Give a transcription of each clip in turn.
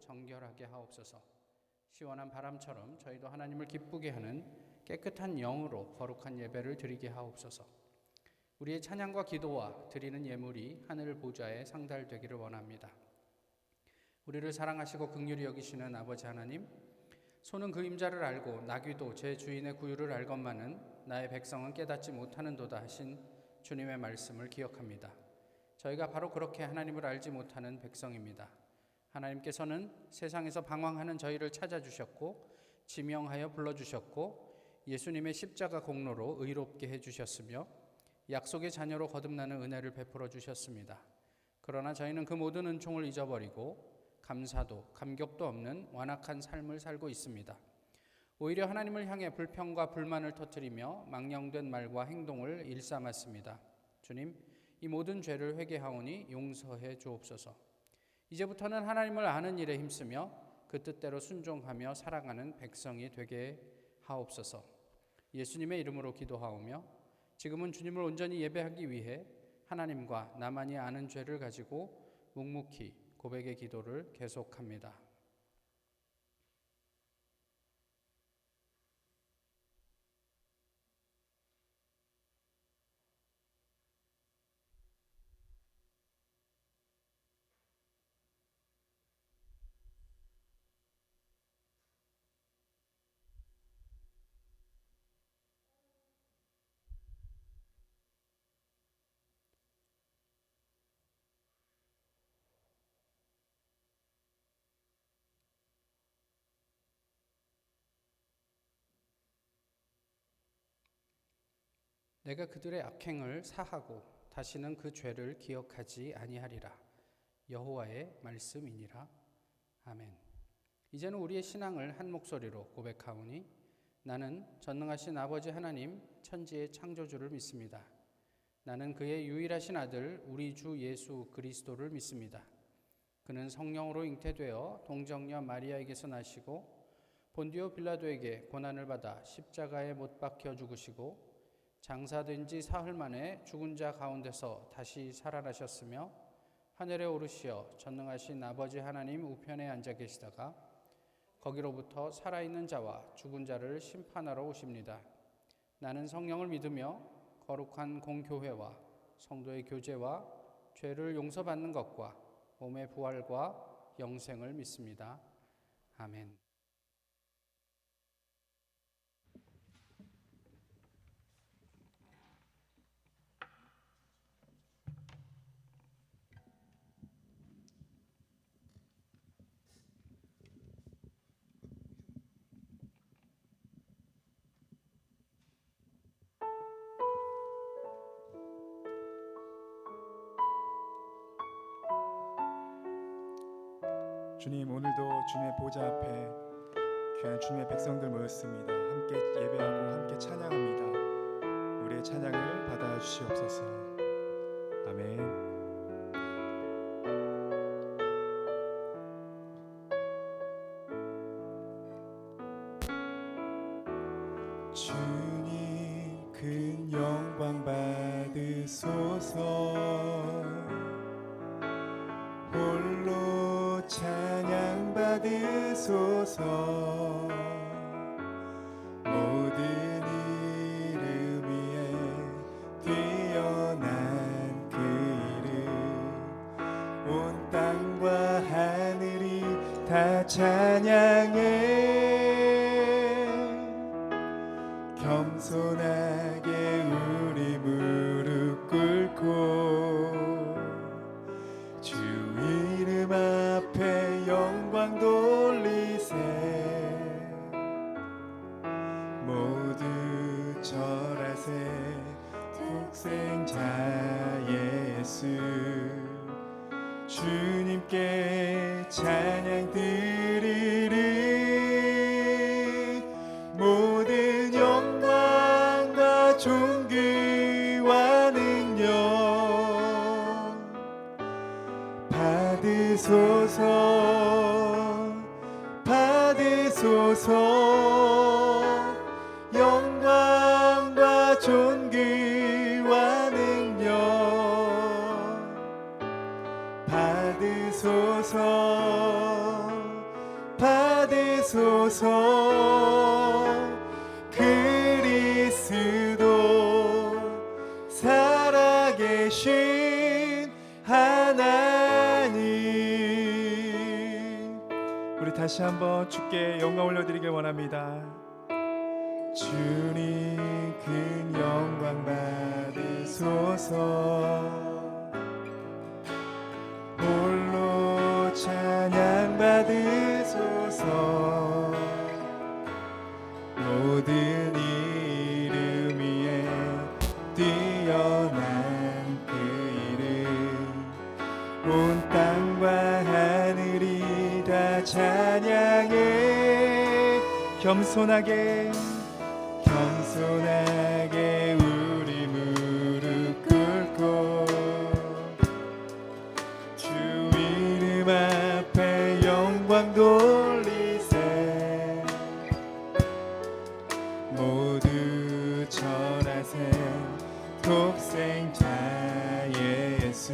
정결하게 하옵소서. 시원한 바람처럼 저희도 하나님을 기쁘게 하는 깨끗한 영으로 거룩한 예배를 드리게 하옵소서. 우리의 찬양과 기도와 드리는 예물이 하늘 보좌에 상달되기를 원합니다. 우리를 사랑하시고 긍휼히 여기시는 아버지 하나님, 소는 그림자를 알고 나귀도 제 주인의 구유를 알건만은 나의 백성은 깨닫지 못하는도다 하신 주님의 말씀을 기억합니다. 저희가 바로 그렇게 하나님을 알지 못하는 백성입니다. 하나님께서는 세상에서 방황하는 저희를 찾아주셨고 지명하여 불러주셨고 예수님의 십자가 공로로 의롭게 해주셨으며 약속의 자녀로 거듭나는 은혜를 베풀어 주셨습니다. 그러나 저희는 그 모든 은총을 잊어버리고 감사도 감격도 없는 완악한 삶을 살고 있습니다. 오히려 하나님을 향해 불평과 불만을 터뜨리며 망령된 말과 행동을 일삼았습니다. 주님, 이 모든 죄를 회개하오니 용서해 주옵소서. 이제부터는 하나님을 아는 일에 힘쓰며 그 뜻대로 순종하며 살아가는 백성이 되게 하옵소서. 예수님의 이름으로 기도하오며 지금은 주님을 온전히 예배하기 위해 하나님과 나만이 아는 죄를 가지고 묵묵히 고백의 기도를 계속합니다. 내가 그들의 악행을 사하고 다시는 그 죄를 기억하지 아니하리라. 여호와의 말씀이니라. 아멘. 이제는 우리의 신앙을 한 목소리로 고백하오니 나는 전능하신 아버지 하나님 천지의 창조주를 믿습니다. 나는 그의 유일하신 아들 우리 주 예수 그리스도를 믿습니다. 그는 성령으로 잉태되어 동정녀 마리아에게서 나시고 본디오 빌라도에게 고난을 받아 십자가에 못 박혀 죽으시고 장사된 지 사흘 만에 죽은 자 가운데서 다시 살아나셨으며 하늘에 오르시어 전능하신 아버지 하나님 우편에 앉아 계시다가 거기로부터 살아있는 자와 죽은 자를 심판하러 오십니다. 나는 성령을 믿으며 거룩한 공교회와 성도의 교제와 죄를 용서받는 것과 몸의 부활과 영생을 믿습니다. 아멘. 주님, 오늘도 주님의 보좌 앞에 귀한 주님의 백성들 모였습니다. 함께 예배하고 함께 찬양합니다. 우리의 찬양을 받아주시옵소서. 아멘. 주님 큰 영광 받으소서. 홀로 찬양 받으소서. 모든 이름 위에 뛰어난 그 이름, 온 땅과 하늘이 다 찬양해. 겸손하게 우리 무릎 꿇고 주 이름 앞에 영광 돌리세. 모두 절하세. 독생자 예수 주님께 찬양 드리리. 모든 영광과 존귀와 능력 받으소서. 받으소서. 영광과 존귀와 능력 받으소서. 받으소서. 그리스도 살아계신 하나님. 우리 다시 한번 주께 영광 올려드리길 원합니다. 주님 큰 영광 받으소서. 홀로 찬양 받으소서. 모든 이름 위에 뛰어난 그 이름, 온 땅과 하늘이 다 찬양해. 겸손하게 우리 무릎 꿇고 주 이름 앞에 영광 돌리세. 모두 전하세 독생자의 예수.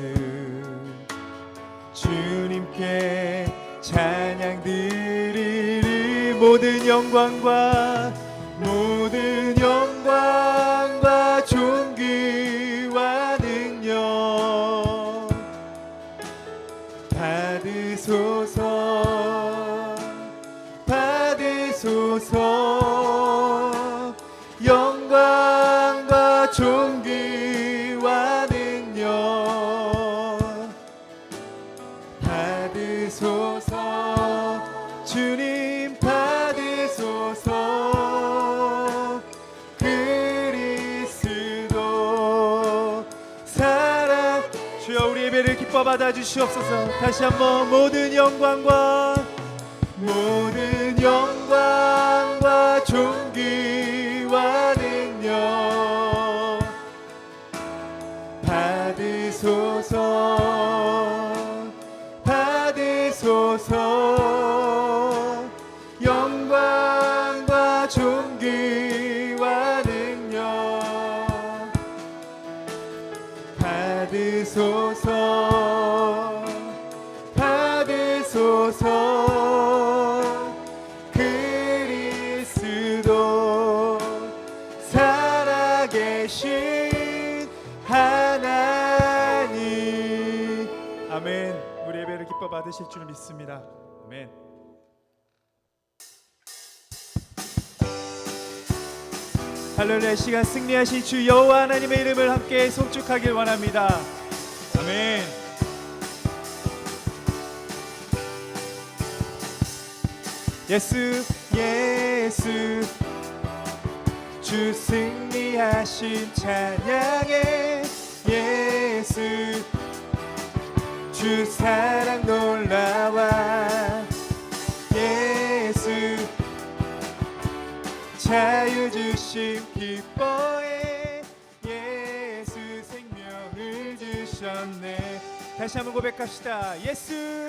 주님께 찬양 드리리. 모든 영광과 존귀와 능력 받으소서. 영광과 존귀와 능력 받으소서. 주님 받으소서. 그리스도 살아. 주여 우리 예배를 기뻐 받아 주시옵소서. 다시 한번 모든 영광과 존귀와 능력 받으소서. 영광과 존귀와 능력 받으소서. 그리스도 살아계신 하나님. 아멘. 우리 예배를 기뻐 받으실 줄 믿습니다. 아멘. 할렐루야. 시간 승리하신 주 여호와 하나님의 이름을 함께 송축하길 원합니다. 아멘. 예수 주 승리하신 찬양해. 예수 주 사랑 놀라와. 예수 자유 주심 기뻐해. 예수 생명을 주셨네. 다시 한번 고백합시다. 예수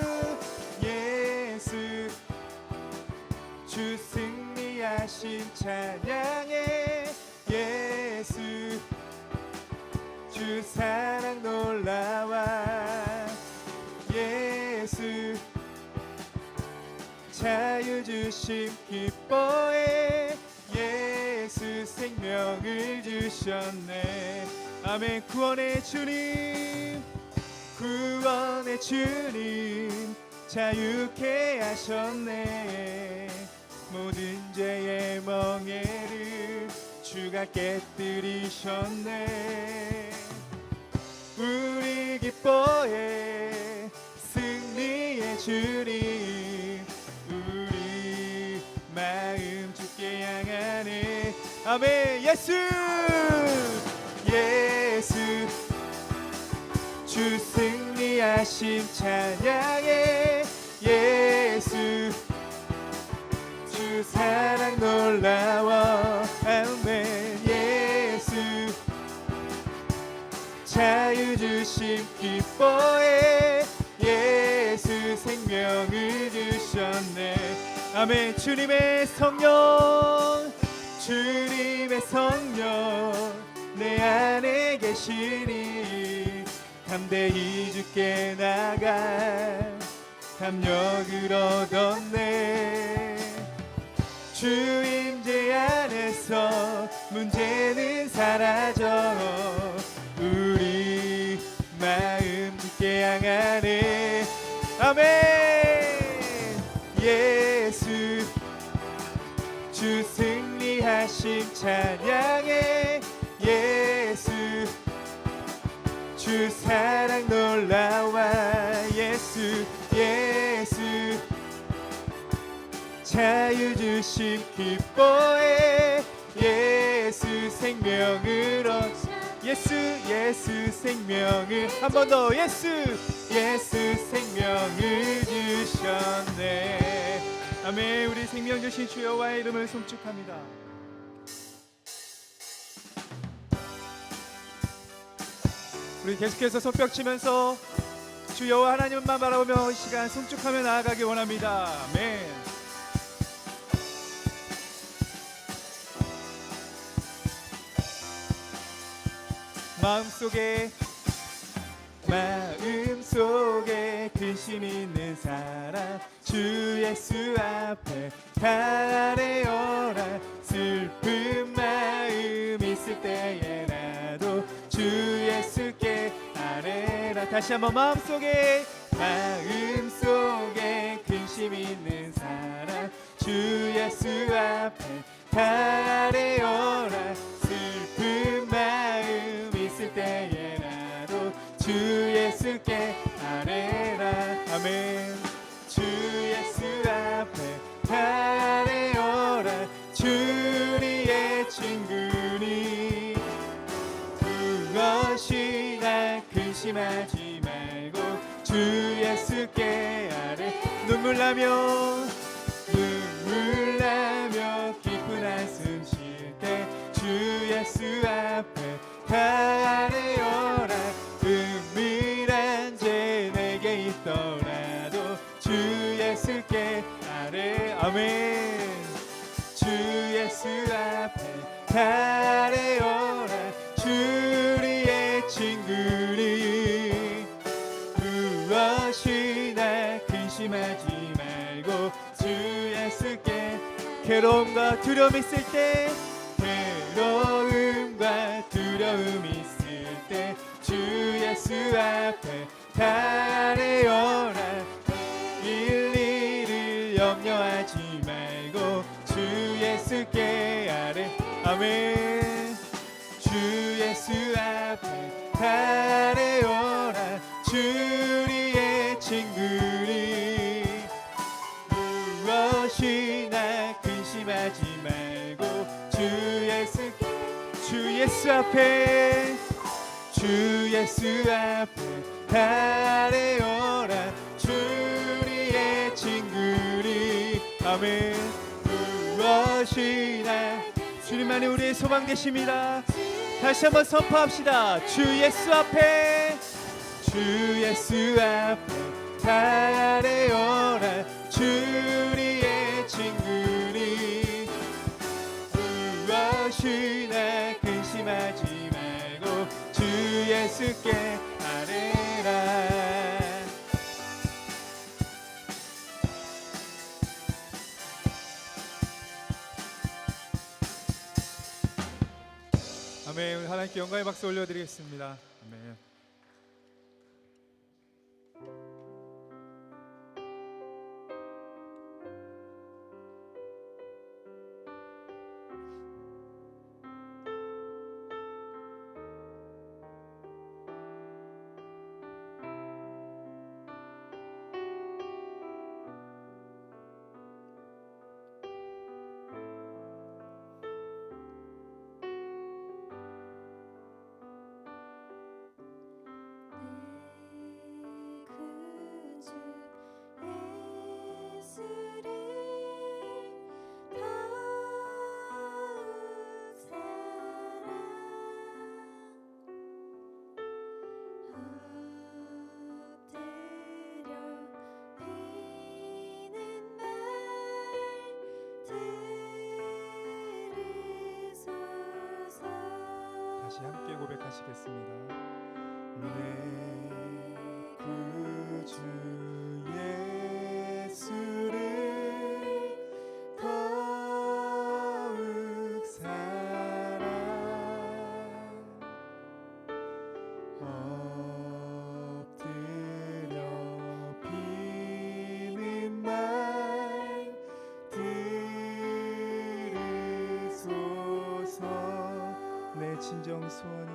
주 승리하신 찬양해. 예수 주 사랑 놀라와. 예수 자유 주심 기뻐해. 예수 생명을 주셨네. 아멘. 구원의 주님 자유케 하셨네. 모든 죄의 멍에를 주가 깨뜨리셨네. 우리 기뻐해 승리의 주님. 우리 마음 주께 향하네. 아멘. 예수 주 승리하신 찬양해. 예수 주 사랑 놀라워. 아멘. 예수 자유 주심 기뻐해. 예수 생명을 주셨네. 아멘. 주님의 성령 내 안에 계시니 담대히 주께 나가 담력을 얻었네. 주 임재 안에서 문제는 사라져 우리 마음 주께 향하네. 아멘. 예수 주 승리하심 찬양해. 예수 주 사랑 놀라와. 예수 예수 자유 주심 기뻐해. 예수 생명을 예수 예수 생명을 한 번 더. 예수 예수 생명을 주셨네. 아멘. 우리 생명 주신 주 여호와의 이름을 송축합니다. 우리 계속해서 손뼉치면서 주 여호와 하나님만 바라보며 이 시간 송축하며 나아가기 원합니다. 아멘. 마음속에 근심 있는 사람 주 예수 앞에 달래어라. 슬픈 마음 있을 때에 나도 주 예수께 아뢰라. 다시 한번 마음속에 근심 있는 사람 주 예수 앞에 달래어라. 슬픈 마음 있을 때에 나도 주 예수께 아뢰라. 아멘. 주 예수 앞에 아뢰어라. 주리의 친구니 무엇이나 근심하지 말고 주 예수께 아뢰. 눈물 나며 깊은 한숨 쉴 때 주 예수 앞에 아뢰어라. 은밀한 죄 내게 있더라도 주 예수께 아뢰. 아멘. 주 예수 앞에 아뢰어라. 주리의 친구니 무엇이나 근심하지 말고 주 예수께. 괴로움과 두려움 있을 때 주 예수 앞에 아뢰어라. 일일을 염려하지 말고 주 예수께 아뢰. 아멘. 주 예수 앞에 아뢰어라. 주리의 친구니 무엇이나 근심하지 말고 주 예수 앞에 아뢰어라. 주리의 친구니. 아멘. 무엇이나 주님만이 우리의 소망 되십니다. 다시 한번 선포합시다. 주 예수 앞에 아뢰어라. 주리의 친구니 무엇이나 근심하지 말고 주 예수께 아뢰라. 아멘. 오늘 하나님께 영광의 박수 올려드리겠습니다. 아멘. 다시 함께 고백하시겠습니다. 내 구주 예수를 더 진정 소원이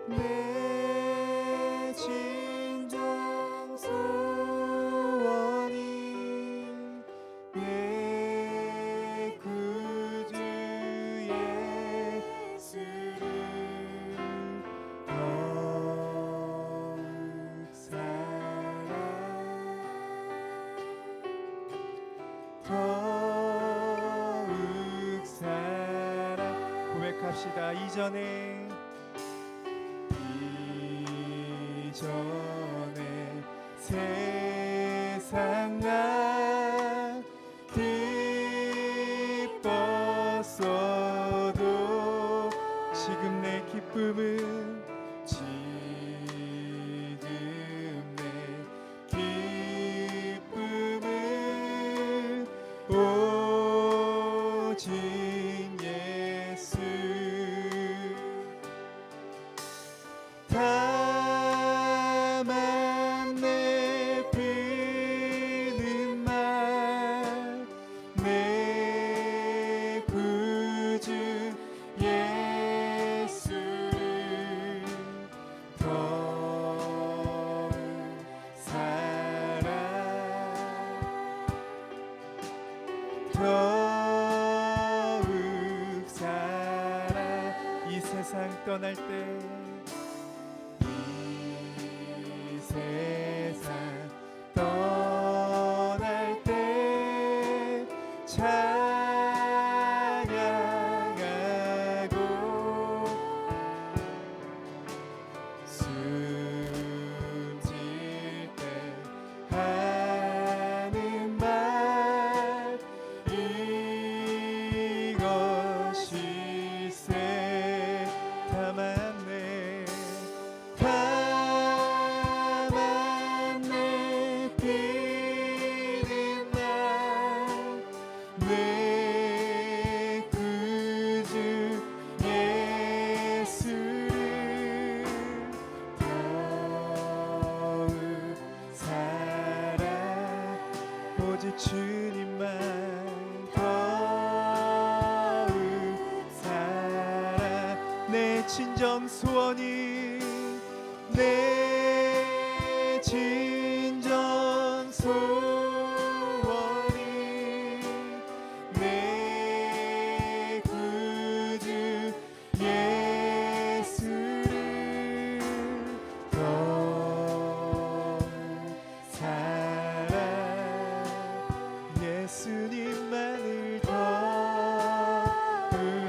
내 진정 소원이 내 구주 예수를 더욱 사랑 더욱 사랑 고백합시다. 이전에 세상 나 기뻤어도 지금 내 기쁨은 오직 예수 다만 내 비는 말 내 구주 예수를 더욱 사랑 더욱 사랑 이 세상 떠날 때 이 세상 떠날 때 찬양하고 숨질 때 하는 말 이것일세 다만 내 비는 날내 구주 예수를 더욱 사랑 오직 주님만 더욱 사랑 내 진정 소원이 내 진정 소원이 내 구주 예수를 더욱 사랑 예수님만을 더욱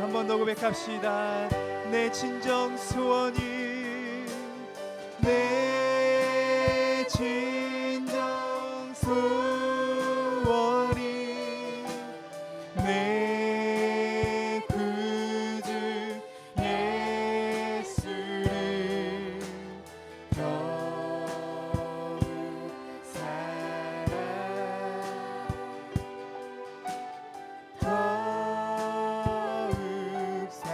한 번 더 고백합시다. 내 진정 소원이 내 진정 소원이 내 구주 예수를 더욱 사랑 더욱 사랑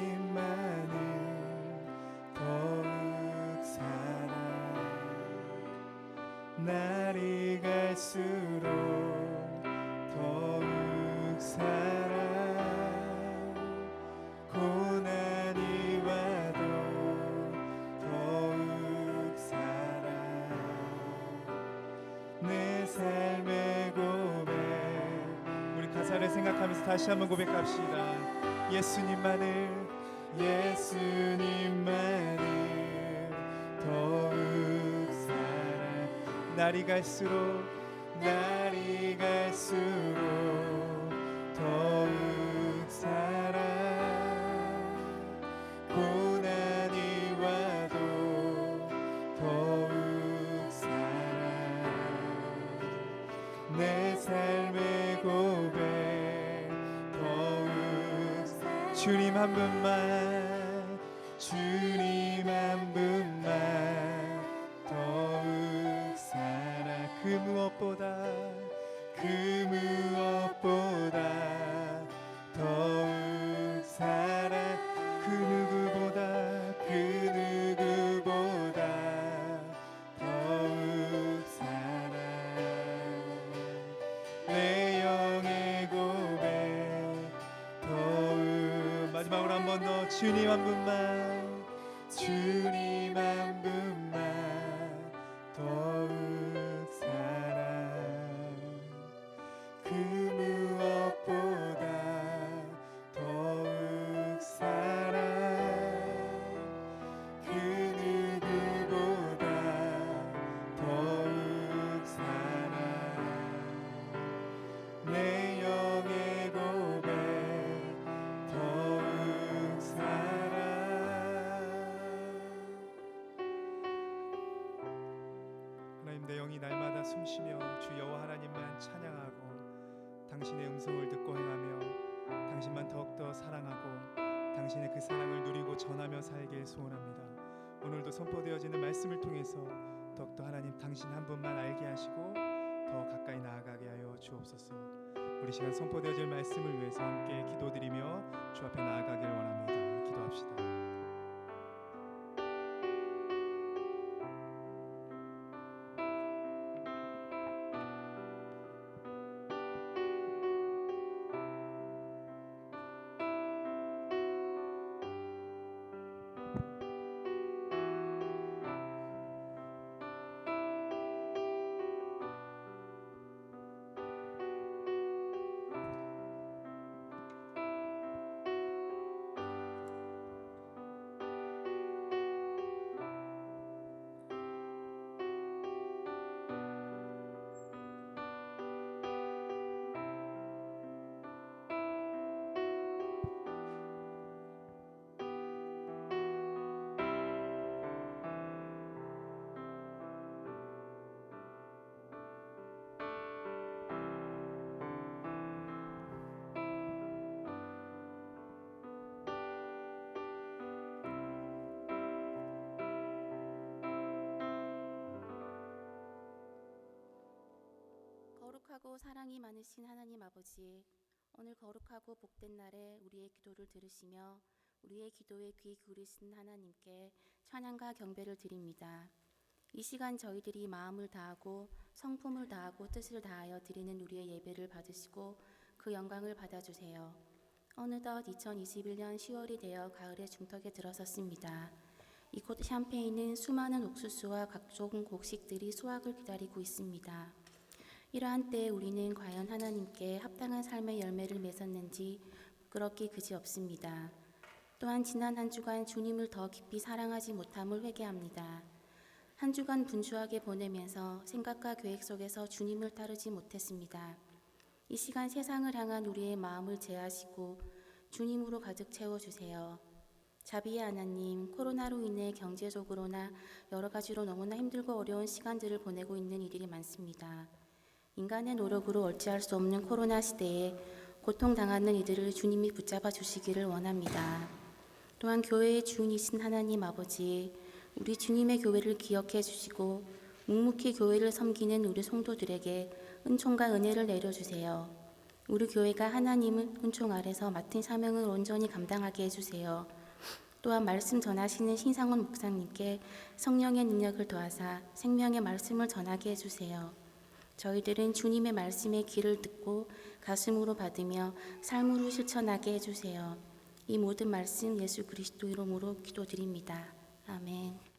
예수님만을 더욱 사랑 날이 갈수록 더욱 사랑 고난이 와도 더욱 사랑 내 삶의 고백 우리 가사를 생각하면서 다시 한번 고백합시다. 예수님만을 더욱 사랑 날이 갈수록 더욱 사랑 고난이 와도 더욱 사랑 내 삶의 고백 더욱 주님 한 분만 주님 한 분만 더욱 사랑 그 무엇보다 더욱 사랑 그 누구보다 더욱 사랑 주님 한 분만, 주님 한 분만 더욱 사랑, 그 무엇보다 더욱 사랑, 그 누구보다 더욱 사랑, 내 영의 고백 더욱 사랑. 하나님, 내 영이 날마다 숨쉬며 주 여호와 하나님만 찬양하고 당신의 음성을 듣고 행하며 당신만 더욱더 사랑하고 당신의 그 사랑을 누리고 전하며 살길 소원합니다. 오늘도 선포되어지는 말씀을 통해서 더욱더 하나님 당신 한 분만 알게 하시고 더 가까이 나아가게 하여 주옵소서. 우리 시간 선포되어질 말씀을 위해서 함께 기도드리며 주 앞에 나아가길 원합니다. 기도합시다. 거룩하고 사랑이 많으신 하나님 아버지, 오늘 거룩하고 복된 날에 우리의 기도를 들으시며 우리의 기도에 귀 기울이신 하나님께 찬양과 경배를 드립니다. 이 시간 저희들이 마음을 다하고 성품을 다하고 뜻을 다하여 드리는 우리의 예배를 받으시고 그 영광을 받아주세요. 어느덧 2021년 10월이 되어 가을의 중턱에 들어섰습니다. 이곳 샴페인은 수많은 옥수수와 각종 곡식들이 수확을 기다리고 있습니다. 이러한 때에 우리는 과연 하나님께 합당한 삶의 열매를 맺었는지 부끄럽기 그지없습니다. 또한 지난 한 주간 주님을 더 깊이 사랑하지 못함을 회개합니다. 한 주간 분주하게 보내면서 생각과 계획 속에서 주님을 따르지 못했습니다. 이 시간 세상을 향한 우리의 마음을 제하시고 주님으로 가득 채워주세요. 자비의 하나님, 코로나로 인해 경제적으로나 여러 가지로 너무나 힘들고 어려운 시간들을 보내고 있는 이들이 많습니다. 인간의 노력으로 어찌할 수 없는 코로나 시대에 고통당하는 이들을 주님이 붙잡아 주시기를 원합니다. 또한 교회의 주인이신 하나님 아버지, 우리 주님의 교회를 기억해 주시고 묵묵히 교회를 섬기는 우리 성도들에게 은총과 은혜를 내려주세요. 우리 교회가 하나님의 은총 아래서 맡은 사명을 온전히 감당하게 해주세요. 또한 말씀 전하시는 신상훈 목사님께 성령의 능력을 더하사 생명의 말씀을 전하게 해주세요. 저희들은 주님의 말씀의 귀를 듣고 가슴으로 받으며 삶으로 실천하게 해주세요. 이 모든 말씀 예수 그리스도 이름으로 기도드립니다. 아멘.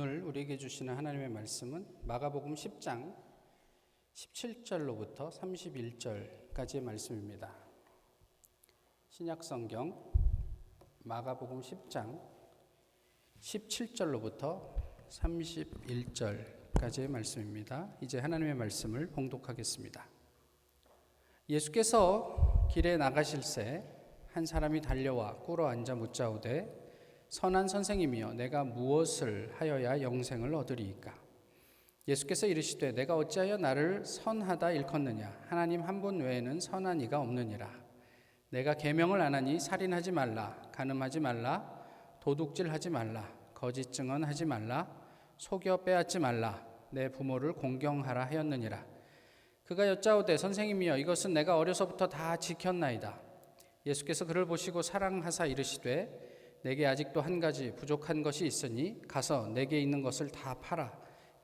오늘 우리에게 주시는 하나님의 말씀은 마가복음 10장 17절로부터 31절까지의 말씀입니다. 신약성경 마가복음 10장 17절로부터 31절까지의 말씀입니다. 이제 하나님의 말씀을 봉독하겠습니다. 예수께서 길에 나가실새 한 사람이 달려와 꿇어 앉아 묻자오되 선한 선생님이여 내가 무엇을 하여야 영생을 얻으리이까? 예수께서 이르시되 내가 어찌하여 나를 선하다 일컫느냐? 하나님 한 분 외에는 선한 이가 없느니라. 내가 계명을 안 하니 살인하지 말라, 간음하지 말라, 도둑질하지 말라, 거짓 증언하지 말라, 속여 빼앗지 말라, 내 부모를 공경하라 하였느니라. 그가 여짜오되 선생님이여 이것은 내가 어려서부터 다 지켰나이다. 예수께서 그를 보시고 사랑하사 이르시되 내게 아직도 한 가지 부족한 것이 있으니 가서 내게 있는 것을 다 팔아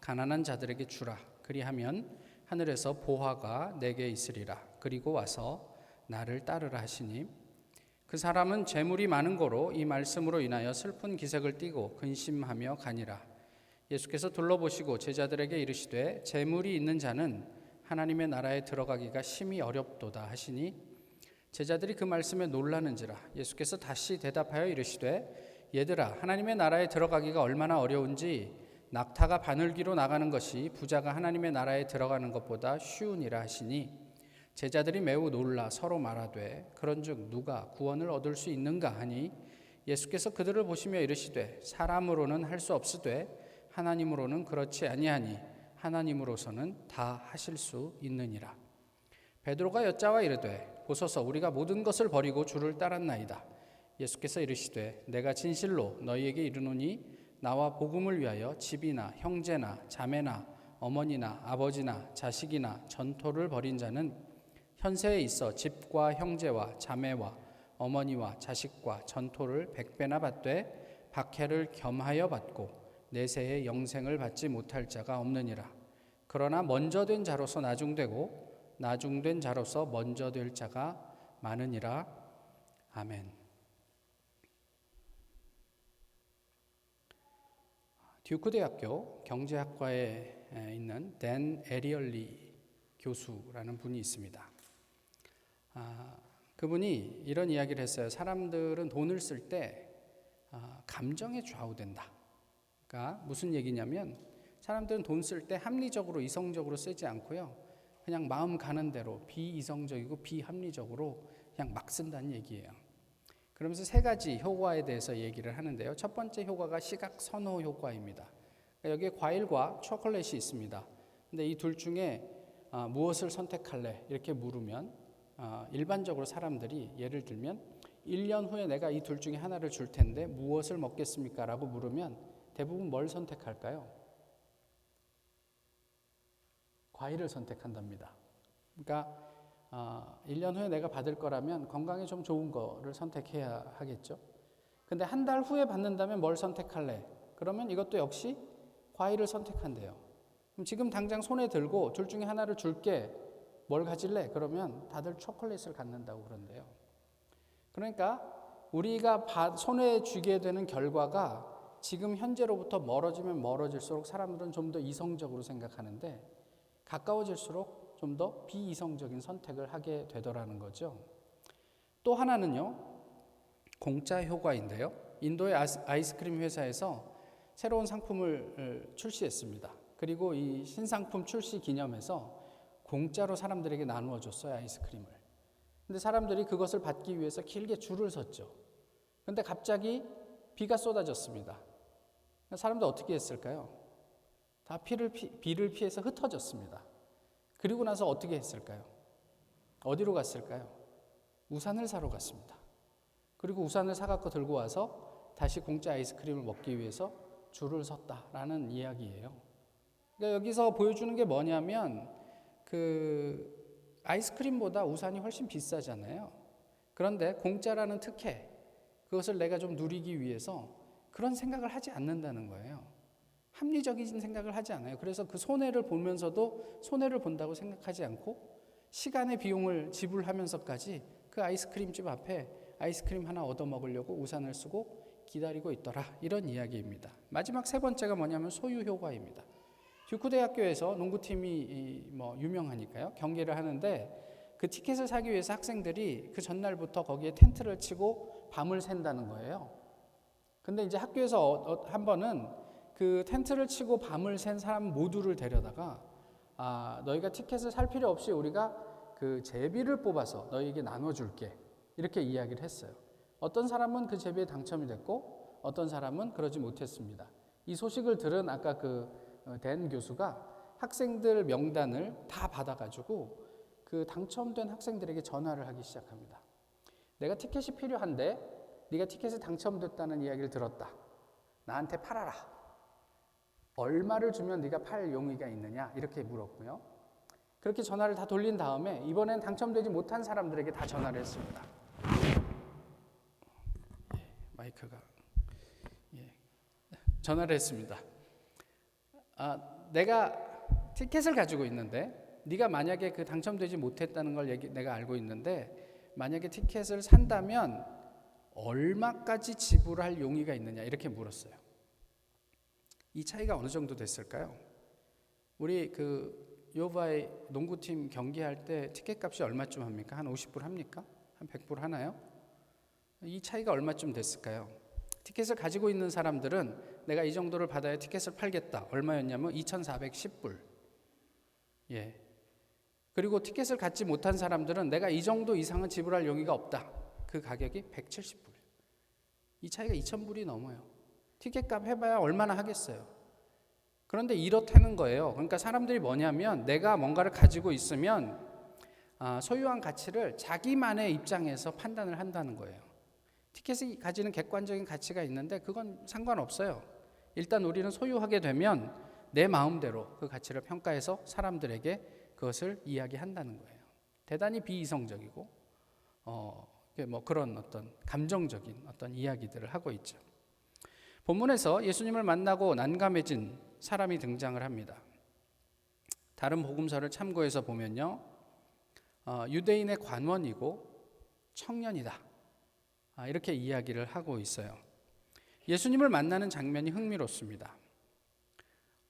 가난한 자들에게 주라. 그리하면 하늘에서 보화가 내게 있으리라. 그리고 와서 나를 따르라 하시니 그 사람은 재물이 많은 고로 이 말씀으로 인하여 슬픈 기색을 띠고 근심하며 가니라. 예수께서 둘러보시고 제자들에게 이르시되 재물이 있는 자는 하나님의 나라에 들어가기가 심히 어렵도다 하시니 제자들이 그 말씀에 놀라는지라. 예수께서 다시 대답하여 이르시되 얘들아 하나님의 나라에 들어가기가 얼마나 어려운지 낙타가 바늘귀로 나가는 것이 부자가 하나님의 나라에 들어가는 것보다 쉬우니라 하시니 제자들이 매우 놀라 서로 말하되 그런즉 누가 구원을 얻을 수 있는가 하니 예수께서 그들을 보시며 이르시되 사람으로는 할 수 없으되 하나님으로는 그렇지 아니하니 하나님으로서는 다 하실 수 있느니라. 베드로가 여짜와 이르되 보소서 우리가 모든 것을 버리고 주를 따랐나이다. 예수께서 이르시되 내가 진실로 너희에게 이르노니 나와 복음을 위하여 집이나 형제나 자매나 어머니나 아버지나 자식이나 전토를 벌인 자는 현세에 있어 집과 형제와 자매와 어머니와 자식과 전토를 100배나 받되 박해를 겸하여 받고 내세에 영생을 받지 못할 자가 없느니라. 그러나 먼저 된 자로서 나중되고 나중된 자로서 먼저 될 자가 많으니라. 아멘. 듀크 대학교 경제학과에 있는 댄 에리얼리 교수라는 분이 있습니다. 그분이 이런 이야기를 했어요. 사람들은 돈을 쓸 때 감정에 좌우된다. 그러니까 무슨 얘기냐면 사람들은 돈 쓸 때 합리적으로 이성적으로 쓰지 않고요. 그냥 마음 가는 대로 비이성적이고 비합리적으로 그냥 막 쓴다는 얘기예요. 그러면서 세 가지 효과에 대해서 얘기를 하는데요. 첫 번째 효과가 시각 선호 효과입니다. 그러니까 여기에 과일과 초콜릿이 있습니다. 근데 이 둘 중에 무엇을 선택할래? 이렇게 물으면 일반적으로 사람들이 예를 들면 1년 후에 내가 이 둘 중에 하나를 줄 텐데 무엇을 먹겠습니까? 라고 물으면 대부분 뭘 선택할까요? 과일을 선택한답니다. 그러니까 1년 후에 내가 받을 거라면 건강에 좀 좋은 거를 선택해야 하겠죠. 근데 한 달 후에 받는다면 뭘 선택할래? 그러면 이것도 역시 과일을 선택한대요. 그럼 지금 당장 손에 들고 둘 중에 하나를 줄게. 뭘 가질래? 그러면 다들 초콜릿을 갖는다고 그런대요. 그러니까 우리가 손에 쥐게 되는 결과가 지금 현재로부터 멀어지면 멀어질수록 사람들은 좀 더 이성적으로 생각하는데 가까워질수록 좀 더 비이성적인 선택을 하게 되더라는 거죠. 또 하나는요, 공짜 효과인데요. 인도의 아이스크림 회사에서 새로운 상품을 출시했습니다. 그리고 이 신상품 출시 기념해서 공짜로 사람들에게 나누어 줬어요, 아이스크림을. 근데 사람들이 그것을 받기 위해서 길게 줄을 섰죠. 근데 갑자기 비가 쏟아졌습니다. 사람들 어떻게 했을까요? 다 비를 피해서 흩어졌습니다. 그리고 나서 어떻게 했을까요? 어디로 갔을까요? 우산을 사러 갔습니다. 그리고 우산을 사갖고 들고 와서 다시 공짜 아이스크림을 먹기 위해서 줄을 섰다라는 이야기예요. 그러니까 여기서 보여주는 게 뭐냐면 그 아이스크림보다 우산이 훨씬 비싸잖아요. 그런데 공짜라는 특혜, 그것을 내가 좀 누리기 위해서 그런 생각을 하지 않는다는 거예요. 합리적인 생각을 하지 않아요. 그래서 그 손해를 보면서도 손해를 본다고 생각하지 않고 시간의 비용을 지불하면서까지 그 아이스크림집 앞에 아이스크림 하나 얻어 먹으려고 우산을 쓰고 기다리고 있더라. 이런 이야기입니다. 마지막 세 번째가 뭐냐면 소유 효과입니다. 듀크대학교에서 농구팀이 유명하니까요. 경기를 하는데 그 티켓을 사기 위해서 학생들이 그 전날부터 거기에 텐트를 치고 밤을 샌다는 거예요. 근데 이제 학교에서 한 번은 그 텐트를 치고 밤을 샌 사람 모두를 데려다가 너희가 티켓을 살 필요 없이 우리가 그 제비를 뽑아서 너희에게 나눠줄게. 이렇게 이야기를 했어요. 어떤 사람은 그 제비에 당첨이 됐고 어떤 사람은 그러지 못했습니다. 이 소식을 들은 아까 댄 교수가 학생들 명단을 다 받아가지고 그 당첨된 학생들에게 전화를 하기 시작합니다. 내가 티켓이 필요한데 네가 티켓에 당첨됐다는 이야기를 들었다. 나한테 팔아라. 얼마를 주면 네가 팔 용의가 있느냐 이렇게 물었고요. 그렇게 전화를 다 돌린 다음에 이번엔 당첨되지 못한 사람들에게 다 전화를 했습니다. 마이크가 전화를 했습니다. 내가 티켓을 가지고 있는데 네가 만약에 그 당첨되지 못했다는 걸 내가 알고 있는데 만약에 티켓을 산다면 얼마까지 지불할 용의가 있느냐 이렇게 물었어요. 이 차이가 어느 정도 됐을까요? 우리 요바의 농구팀 경기할 때 티켓 값이 얼마쯤 합니까? 한 50불 합니까? 한 100불 하나요? 이 차이가 얼마쯤 됐을까요? 티켓을 가지고 있는 사람들은 내가 이 정도를 받아야 티켓을 팔겠다. 얼마였냐면 2,410불. 그리고 티켓을 갖지 못한 사람들은 내가 이 정도 이상은 지불할 용의가 없다. 그 가격이 170불. 이 차이가 2,000불이 넘어요. 티켓값 해봐야 얼마나 하겠어요. 그런데 이렇다는 거예요. 그러니까 사람들이 뭐냐면 내가 뭔가를 가지고 있으면 소유한 가치를 자기만의 입장에서 판단을 한다는 거예요. 티켓이 가지는 객관적인 가치가 있는데 그건 상관없어요. 일단 우리는 소유하게 되면 내 마음대로 그 가치를 평가해서 사람들에게 그것을 이야기한다는 거예요. 대단히 비이성적이고 그런 어떤 감정적인 어떤 이야기들을 하고 있죠. 본문에서 예수님을 만나고 난감해진 사람이 등장을 합니다. 다른 복음서를 참고해서 보면요, 유대인의 관원이고 청년이다. 이렇게 이야기를 하고 있어요. 예수님을 만나는 장면이 흥미롭습니다.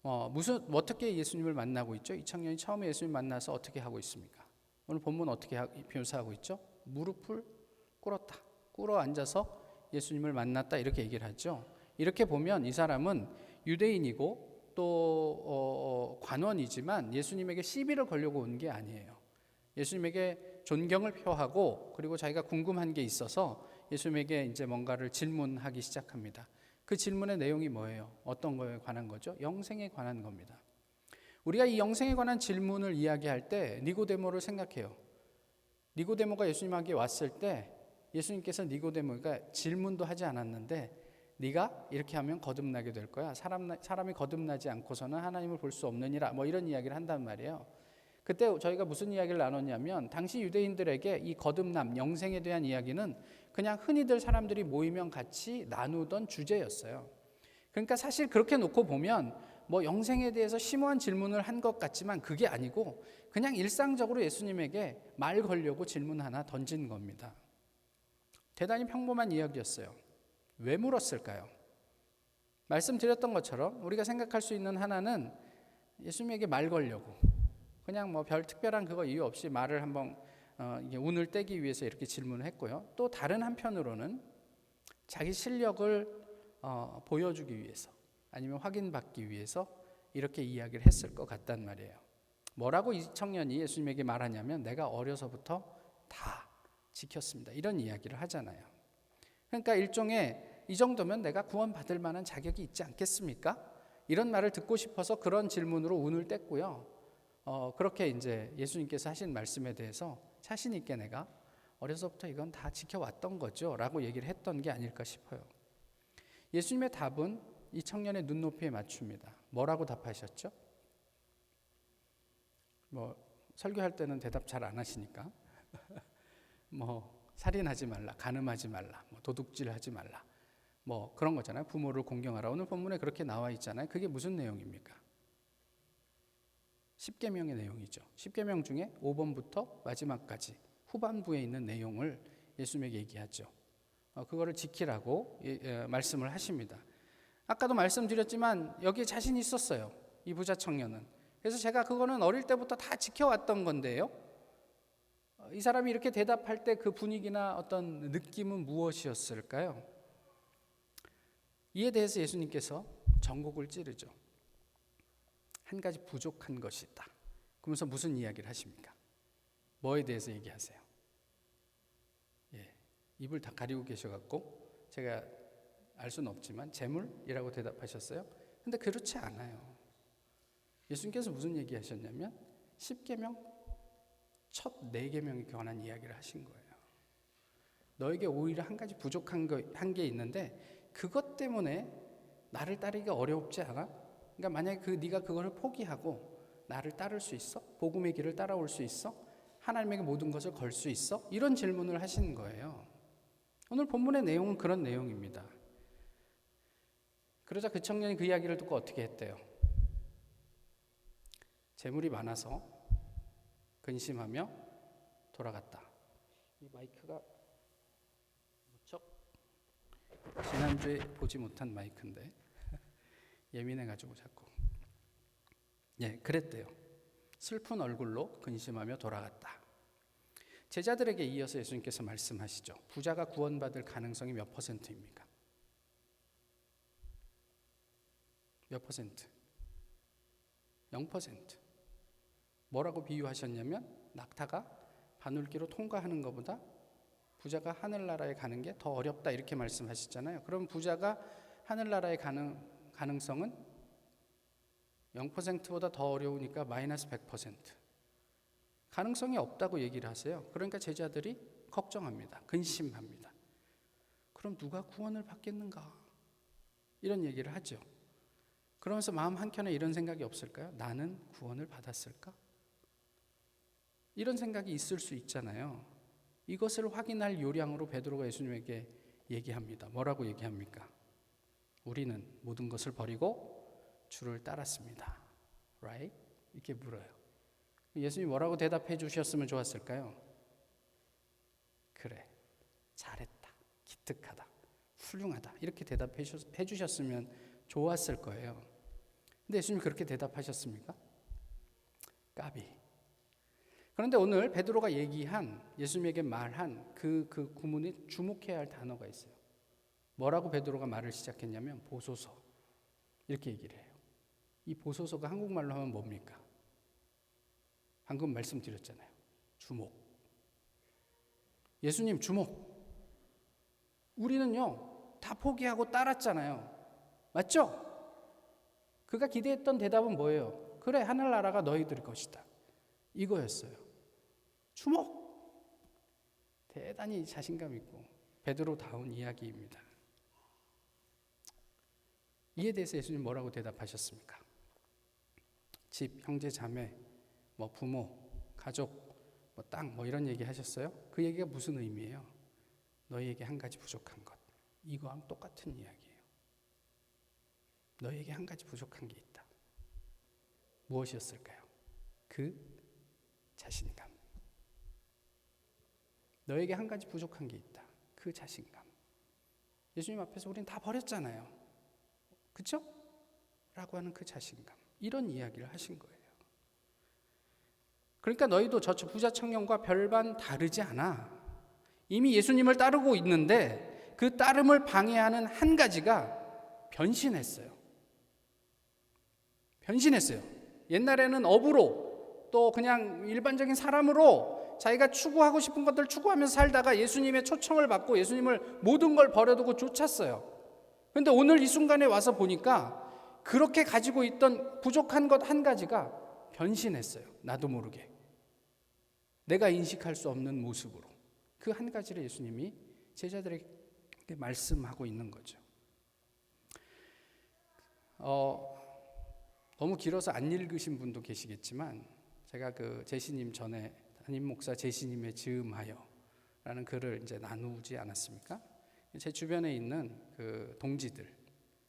어떻게 예수님을 만나고 있죠? 이 청년이 처음에 예수님 만나서 어떻게 하고 있습니까? 오늘 본문 어떻게 묘사하고 있죠? 무릎을 꿇었다. 꿇어 앉아서 예수님을 만났다 이렇게 얘기를 하죠. 이렇게 보면 이 사람은 유대인이고 또 관원이지만 예수님에게 시비를 걸려고 온 게 아니에요. 예수님에게 존경을 표하고 그리고 자기가 궁금한 게 있어서 예수님에게 이제 뭔가를 질문하기 시작합니다. 그 질문의 내용이 뭐예요? 어떤 거에 관한 거죠? 영생에 관한 겁니다. 우리가 이 영생에 관한 질문을 이야기할 때 니고데모를 생각해요. 니고데모가 예수님에게 왔을 때 예수님께서 니고데모가 질문도 하지 않았는데 네가 이렇게 하면 거듭나게 될 거야. 사람이 거듭나지 않고서는 하나님을 볼 수 없느니라. 이런 이야기를 한단 말이에요. 그때 저희가 무슨 이야기를 나눴냐면 당시 유대인들에게 이 거듭남, 영생에 대한 이야기는 그냥 흔히들 사람들이 모이면 같이 나누던 주제였어요. 그러니까 사실 그렇게 놓고 보면 영생에 대해서 심오한 질문을 한 것 같지만 그게 아니고 그냥 일상적으로 예수님에게 말 걸려고 질문 하나 던진 겁니다. 대단히 평범한 이야기였어요. 왜 물었을까요? 말씀드렸던 것처럼 우리가 생각할 수 있는 하나는 예수님에게 말 걸려고 그냥 별 특별한 이유 없이 말을 한번 이게 운을 떼기 위해서 이렇게 질문을 했고요. 또 다른 한편으로는 자기 실력을 보여주기 위해서 아니면 확인받기 위해서 이렇게 이야기를 했을 것 같단 말이에요. 뭐라고 이 청년이 예수님에게 말하냐면 내가 어려서부터 다 지켰습니다. 이런 이야기를 하잖아요. 그러니까 일종의 이 정도면 내가 구원받을 만한 자격이 있지 않겠습니까? 이런 말을 듣고 싶어서 그런 질문으로 운을 뗐고요. 그렇게 이제 예수님께서 하신 말씀에 대해서 자신 있게 내가 어려서부터 이건 다 지켜왔던 거죠 라고 얘기를 했던 게 아닐까 싶어요. 예수님의 답은 이 청년의 눈높이에 맞춥니다. 뭐라고 답하셨죠? 설교할 때는 대답 잘 안 하시니까 살인하지 말라, 간음하지 말라, 도둑질하지 말라, 그런 거잖아요. 부모를 공경하라. 오늘 본문에 그렇게 나와 있잖아요. 그게 무슨 내용입니까? 10계명의 내용이죠. 10계명 중에 5번부터 마지막까지 후반부에 있는 내용을 예수님에게 얘기하죠. 그거를 지키라고 말씀을 하십니다. 아까도 말씀드렸지만 여기에 자신이 있었어요. 이 부자 청년은. 그래서 제가 그거는 어릴 때부터 다 지켜왔던 건데요. 이 사람이 이렇게 대답할 때 그 분위기나 어떤 느낌은 무엇이었을까요? 이에 대해서 예수님께서 전곡을 찌르죠. 한 가지 부족한 것이 있다. 그러면서 무슨 이야기를 하십니까? 뭐에 대해서 얘기하세요? 입을 다 가리고 계셔갖고 제가 알 수는 없지만 재물이라고 대답하셨어요. 근데 그렇지 않아요. 예수님께서 무슨 얘기하셨냐면 10계명 첫 4계명에 관한 이야기를 하신 거예요. 너에게 오히려 한 가지 부족한 한 게 있는데 그것 때문에 나를 따르기가 어렵지 않아? 그러니까 만약에 네가 그걸 포기하고 나를 따를 수 있어? 복음의 길을 따라올 수 있어? 하나님에게 모든 것을 걸 수 있어? 이런 질문을 하신 거예요. 오늘 본문의 내용은 그런 내용입니다. 그러자 그 청년이 그 이야기를 듣고 어떻게 했대요? 재물이 많아서 근심하며 돌아갔다. 이 마이크가 무척 지난주에 보지 못한 마이크인데 예민해가지고 자꾸 그랬대요. 슬픈 얼굴로 근심하며 돌아갔다. 제자들에게 이어서 예수님께서 말씀하시죠. 부자가 구원받을 가능성이 몇 %입니까? 몇 %? 0%. 뭐라고 비유하셨냐면 낙타가 바늘기로 통과하는 것보다 부자가 하늘나라에 가는 게 더 어렵다 이렇게 말씀하시잖아요. 그럼 부자가 하늘나라에 가는 가능성은 0%보다 더 어려우니까 마이너스 100%. 가능성이 없다고 얘기를 하세요. 그러니까 제자들이 걱정합니다. 근심합니다. 그럼 누가 구원을 받겠는가? 이런 얘기를 하죠. 그러면서 마음 한켠에 이런 생각이 없을까요? 나는 구원을 받았을까? 이런 생각이 있을 수 있잖아요. 이것을 확인할 요량으로 베드로가 예수님에게 얘기합니다. 뭐라고 얘기합니까? 우리는 모든 것을 버리고 주를 따랐습니다. Right? 이렇게 물어요. 예수님이 뭐라고 대답해 주셨으면 좋았을까요? 그래, 잘했다, 기특하다, 훌륭하다 이렇게 대답해 주셨으면 좋았을 거예요. 근데 예수님이 그렇게 대답하셨습니까? 까비. 그런데 오늘 베드로가 얘기한 예수님에게 말한 그 구문에 주목해야 할 단어가 있어요. 뭐라고 베드로가 말을 시작했냐면 보소서 이렇게 얘기를 해요. 이 보소서가 한국말로 하면 뭡니까? 방금 말씀드렸잖아요. 주목. 예수님 주목. 우리는요 다 포기하고 따랐잖아요. 맞죠? 그가 기대했던 대답은 뭐예요? 그래, 하늘나라가 너희들 것이다. 이거였어요. 주목. 대단히 자신감 있고 베드로다운 이야기입니다. 이에 대해서 예수님 뭐라고 대답하셨습니까? 집, 형제, 자매, 부모, 가족, 땅, 이런 얘기 하셨어요? 그 얘기가 무슨 의미예요? 너희에게 한 가지 부족한 것. 이거랑 똑같은 이야기예요. 너희에게 한 가지 부족한 게 있다. 무엇이었을까요? 그 자신감. 너에게 한 가지 부족한 게 있다. 그 자신감. 예수님 앞에서 우리는 다 버렸잖아요. 그렇죠? 라고 하는 그 자신감. 이런 이야기를 하신 거예요. 그러니까 너희도 저 부자 청년과 별반 다르지 않아. 이미 예수님을 따르고 있는데 그 따름을 방해하는 한 가지가 변신했어요. 변신했어요. 옛날에는 업으로 또 그냥 일반적인 사람으로 자기가 추구하고 싶은 것들을 추구하면서 살다가 예수님의 초청을 받고 예수님을 모든 걸 버려두고 쫓았어요. 그런데 오늘 이 순간에 와서 보니까 그렇게 가지고 있던 부족한 것 한 가지가 변신했어요. 나도 모르게. 내가 인식할 수 없는 모습으로. 그 한 가지를 예수님이 제자들에게 말씀하고 있는 거죠. 너무 길어서 안 읽으신 분도 계시겠지만 제가 그 제시님 전에 담임 목사 제시님의 즈음하여라는 글을 이제 나누지 않았습니까? 제 주변에 있는 그 동지들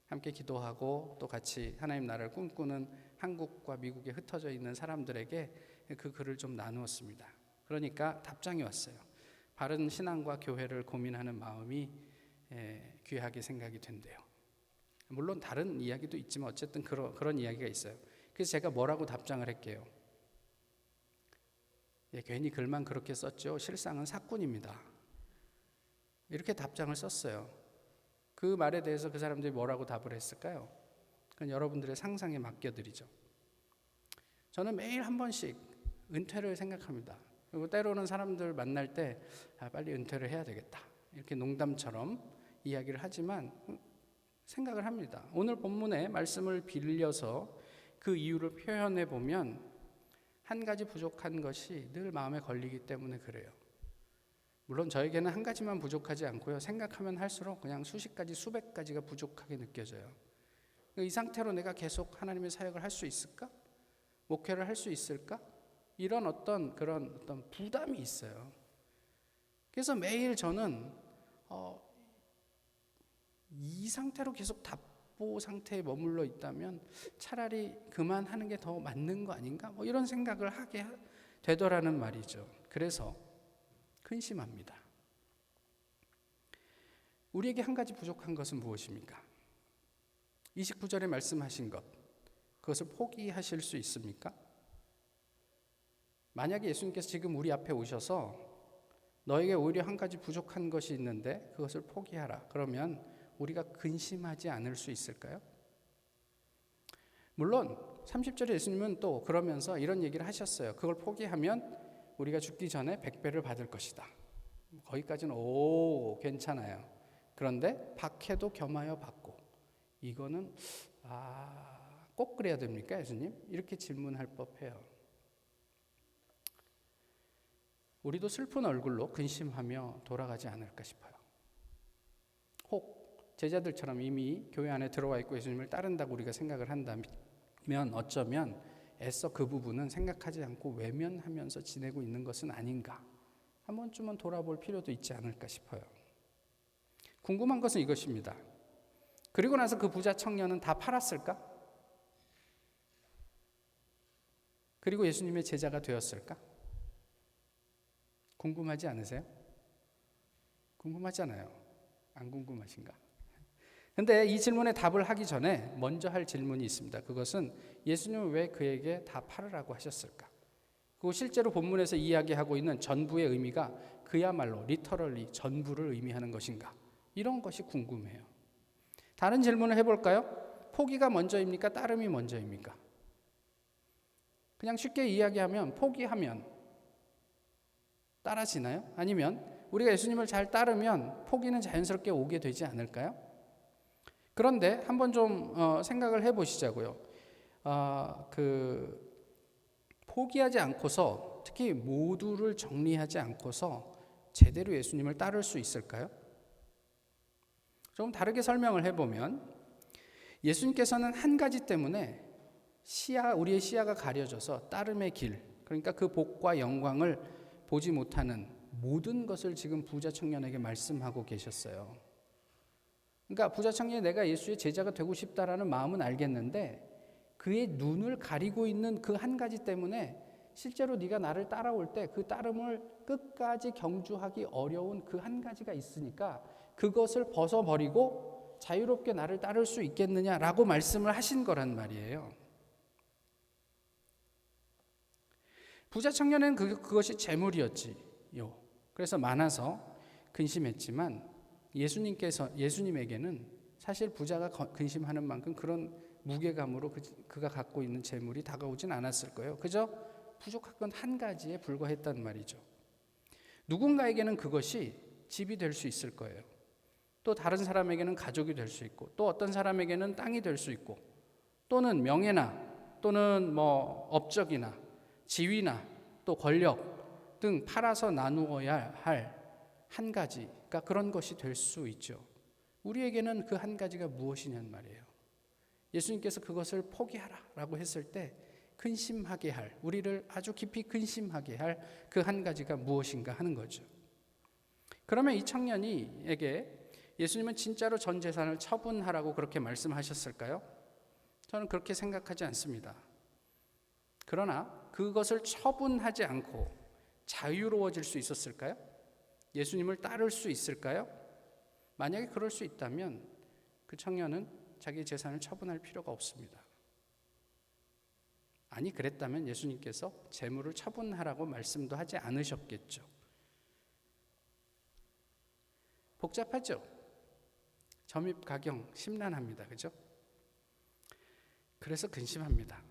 함께 기도하고 또 같이 하나님 나라를 꿈꾸는 한국과 미국에 흩어져 있는 사람들에게 그 글을 좀 나누었습니다. 그러니까 답장이 왔어요. 바른 신앙과 교회를 고민하는 마음이 귀하게 생각이 된대요. 물론 다른 이야기도 있지만 어쨌든 그런 이야기가 있어요. 그래서 제가 뭐라고 답장을 할게요. 괜히 글만 그렇게 썼죠. 실상은 사꾼입니다. 이렇게 답장을 썼어요. 그 말에 대해서 그 사람들이 뭐라고 답을 했을까요? 그건 여러분들의 상상에 맡겨드리죠. 저는 매일 한 번씩 은퇴를 생각합니다. 그리고 때로는 사람들 만날 때 빨리 은퇴를 해야 되겠다, 이렇게 농담처럼 이야기를 하지만 생각을 합니다. 오늘 본문의 말씀을 빌려서 그 이유를 표현해 보면 한 가지 부족한 것이 늘 마음에 걸리기 때문에 그래요. 물론 저에게는 한 가지만 부족하지 않고요, 생각하면 할수록 그냥 수십 가지 수백 가지가 부족하게 느껴져요. 이 상태로 내가 계속 하나님의 사역을 할 수 있을까? 목회를 할 수 있을까? 이런 그런 어떤 부담이 있어요. 그래서 매일 저는 이 상태로 계속 답보 상태에 머물러 있다면 차라리 그만하는 게 더 맞는 거 아닌가? 이런 생각을 하게 되더라는 말이죠. 그래서 근심합니다. 우리에게 한 가지 부족한 것은 무엇입니까? 29절에 말씀하신 것, 그것을 포기하실 수 있습니까? 만약에 예수님께서 지금 우리 앞에 오셔서 너에게 오히려 한 가지 부족한 것이 있는데 그것을 포기하라, 그러면 우리가 근심하지 않을 수 있을까요? 물론 30절에 예수님은 또 그러면서 이런 얘기를 하셨어요. 그걸 포기하면 우리가 죽기 전에 100배를 받을 것이다. 거기까지는 괜찮아요. 그런데 박해도 겸하여 받고, 이거는 꼭 그래야 됩니까, 예수님? 이렇게 질문할 법해요. 우리도 슬픈 얼굴로 근심하며 돌아가지 않을까 싶어요. 혹 제자들처럼 이미 교회 안에 들어와 있고 예수님을 따른다고 우리가 생각을 한다면 어쩌면 애써 그 부분은 생각하지 않고 외면하면서 지내고 있는 것은 아닌가, 한 번쯤은 돌아볼 필요도 있지 않을까 싶어요. 궁금한 것은 이것입니다. 그리고 나서 그 부자 청년은 다 팔았을까? 그리고 예수님의 제자가 되었을까? 궁금하지 않으세요? 궁금하잖아요. 안 궁금하신가? 근데 이 질문에 답을 하기 전에 먼저 할 질문이 있습니다. 그것은 예수님은 왜 그에게 다 팔으라고 하셨을까? 그리고 실제로 본문에서 이야기하고 있는 전부의 의미가 그야말로 리터럴리 전부를 의미하는 것인가? 이런 것이 궁금해요. 다른 질문을 해볼까요? 포기가 먼저입니까? 따름이 먼저입니까? 그냥 쉽게 이야기하면 포기하면 따라지나요? 아니면 우리가 예수님을 잘 따르면 포기는 자연스럽게 오게 되지 않을까요? 그런데 한번 좀 생각을 해보시자고요. 포기하지 않고서, 특히 모두를 정리하지 않고서 제대로 예수님을 따를 수 있을까요? 좀 다르게 설명을 해보면, 예수님께서는 한 가지 때문에 우리의 시야가 가려져서 따름의 길, 그러니까 그 복과 영광을 보지 못하는 모든 것을 지금 부자 청년에게 말씀하고 계셨어요. 그러니까 부자 청년이 내가 예수의 제자가 되고 싶다라는 마음은 알겠는데 그의 눈을 가리고 있는 그 한 가지 때문에 실제로 네가 나를 따라올 때 그 따름을 끝까지 경주하기 어려운 그 한 가지가 있으니까 그것을 벗어버리고 자유롭게 나를 따를 수 있겠느냐라고 말씀을 하신 거란 말이에요. 부자 청년은 그것이 재물이었지요. 그래서 많아서 근심했지만 예수님에게는 사실 부자가 근심하는 만큼 그런 무게감으로 그가 갖고 있는 재물이 다가오진 않았을 거예요. 그저 부족한 건 한 가지에 불과했단 말이죠. 누군가에게는 그것이 집이 될 수 있을 거예요. 또 다른 사람에게는 가족이 될 수 있고, 또 어떤 사람에게는 땅이 될 수 있고, 또는 명예나 또는 업적이나 지위나 또 권력 등 팔아서 나누어야 할 한 가지가 그런 것이 될 수 있죠. 우리에게는 그 한 가지가 무엇이냐는 말이에요. 예수님께서 그것을 포기하라라고 했을 때 근심하게 할, 우리를 아주 깊이 근심하게 할 그 한 가지가 무엇인가 하는 거죠. 그러면 이 청년에게 예수님은 진짜로 전 재산을 처분하라고 그렇게 말씀하셨을까요? 저는 그렇게 생각하지 않습니다. 그러나 그것을 처분하지 않고 자유로워질 수 있었을까요? 예수님을 따를 수 있을까요? 만약에 그럴 수 있다면 그 청년은 자기 재산을 처분할 필요가 없습니다. 아니, 그랬다면 예수님께서 재물을 처분하라고 말씀도 하지 않으셨겠죠. 복잡하죠? 점입가경 심란합니다. 그죠? 그래서 근심합니다.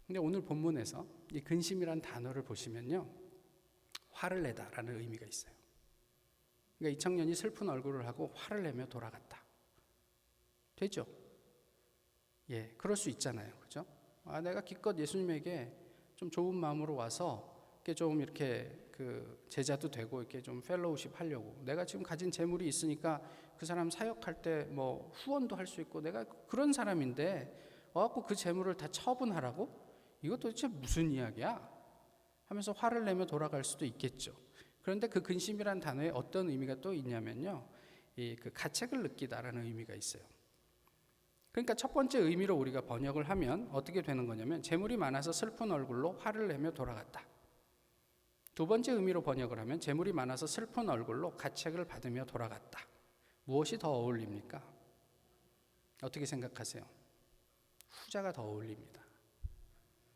근데 오늘 본문에서 이 근심이란 단어를 보시면요, 화를 내다라는 의미가 있어요. 그러니까 이 청년이 슬픈 얼굴을 하고 화를 내며 돌아갔다. 되죠? 예, 그럴 수 있잖아요. 그죠? 내가 기껏 예수님에게 좀 좋은 마음으로 와서 이렇게 좀 이렇게 그 제자도 되고 이렇게 좀 펠로우십 하려고, 내가 지금 가진 재물이 있으니까 그 사람 사역할 때 뭐 후원도 할 수 있고 내가 그런 사람인데 와갖고 그 재물을 다 처분하라고? 이거 도대체 무슨 이야기야? 하면서 화를 내며 돌아갈 수도 있겠죠. 그런데 그 근심이란 단어에 어떤 의미가 또 있냐면요, 그 가책을 느끼다라는 의미가 있어요. 그러니까 첫 번째 의미로 우리가 번역을 하면 어떻게 되는 거냐면, 재물이 많아서 슬픈 얼굴로 화를 내며 돌아갔다. 두 번째 의미로 번역을 하면 재물이 많아서 슬픈 얼굴로 가책을 받으며 돌아갔다. 무엇이 더 어울립니까? 어떻게 생각하세요? 후자가 더 어울립니다.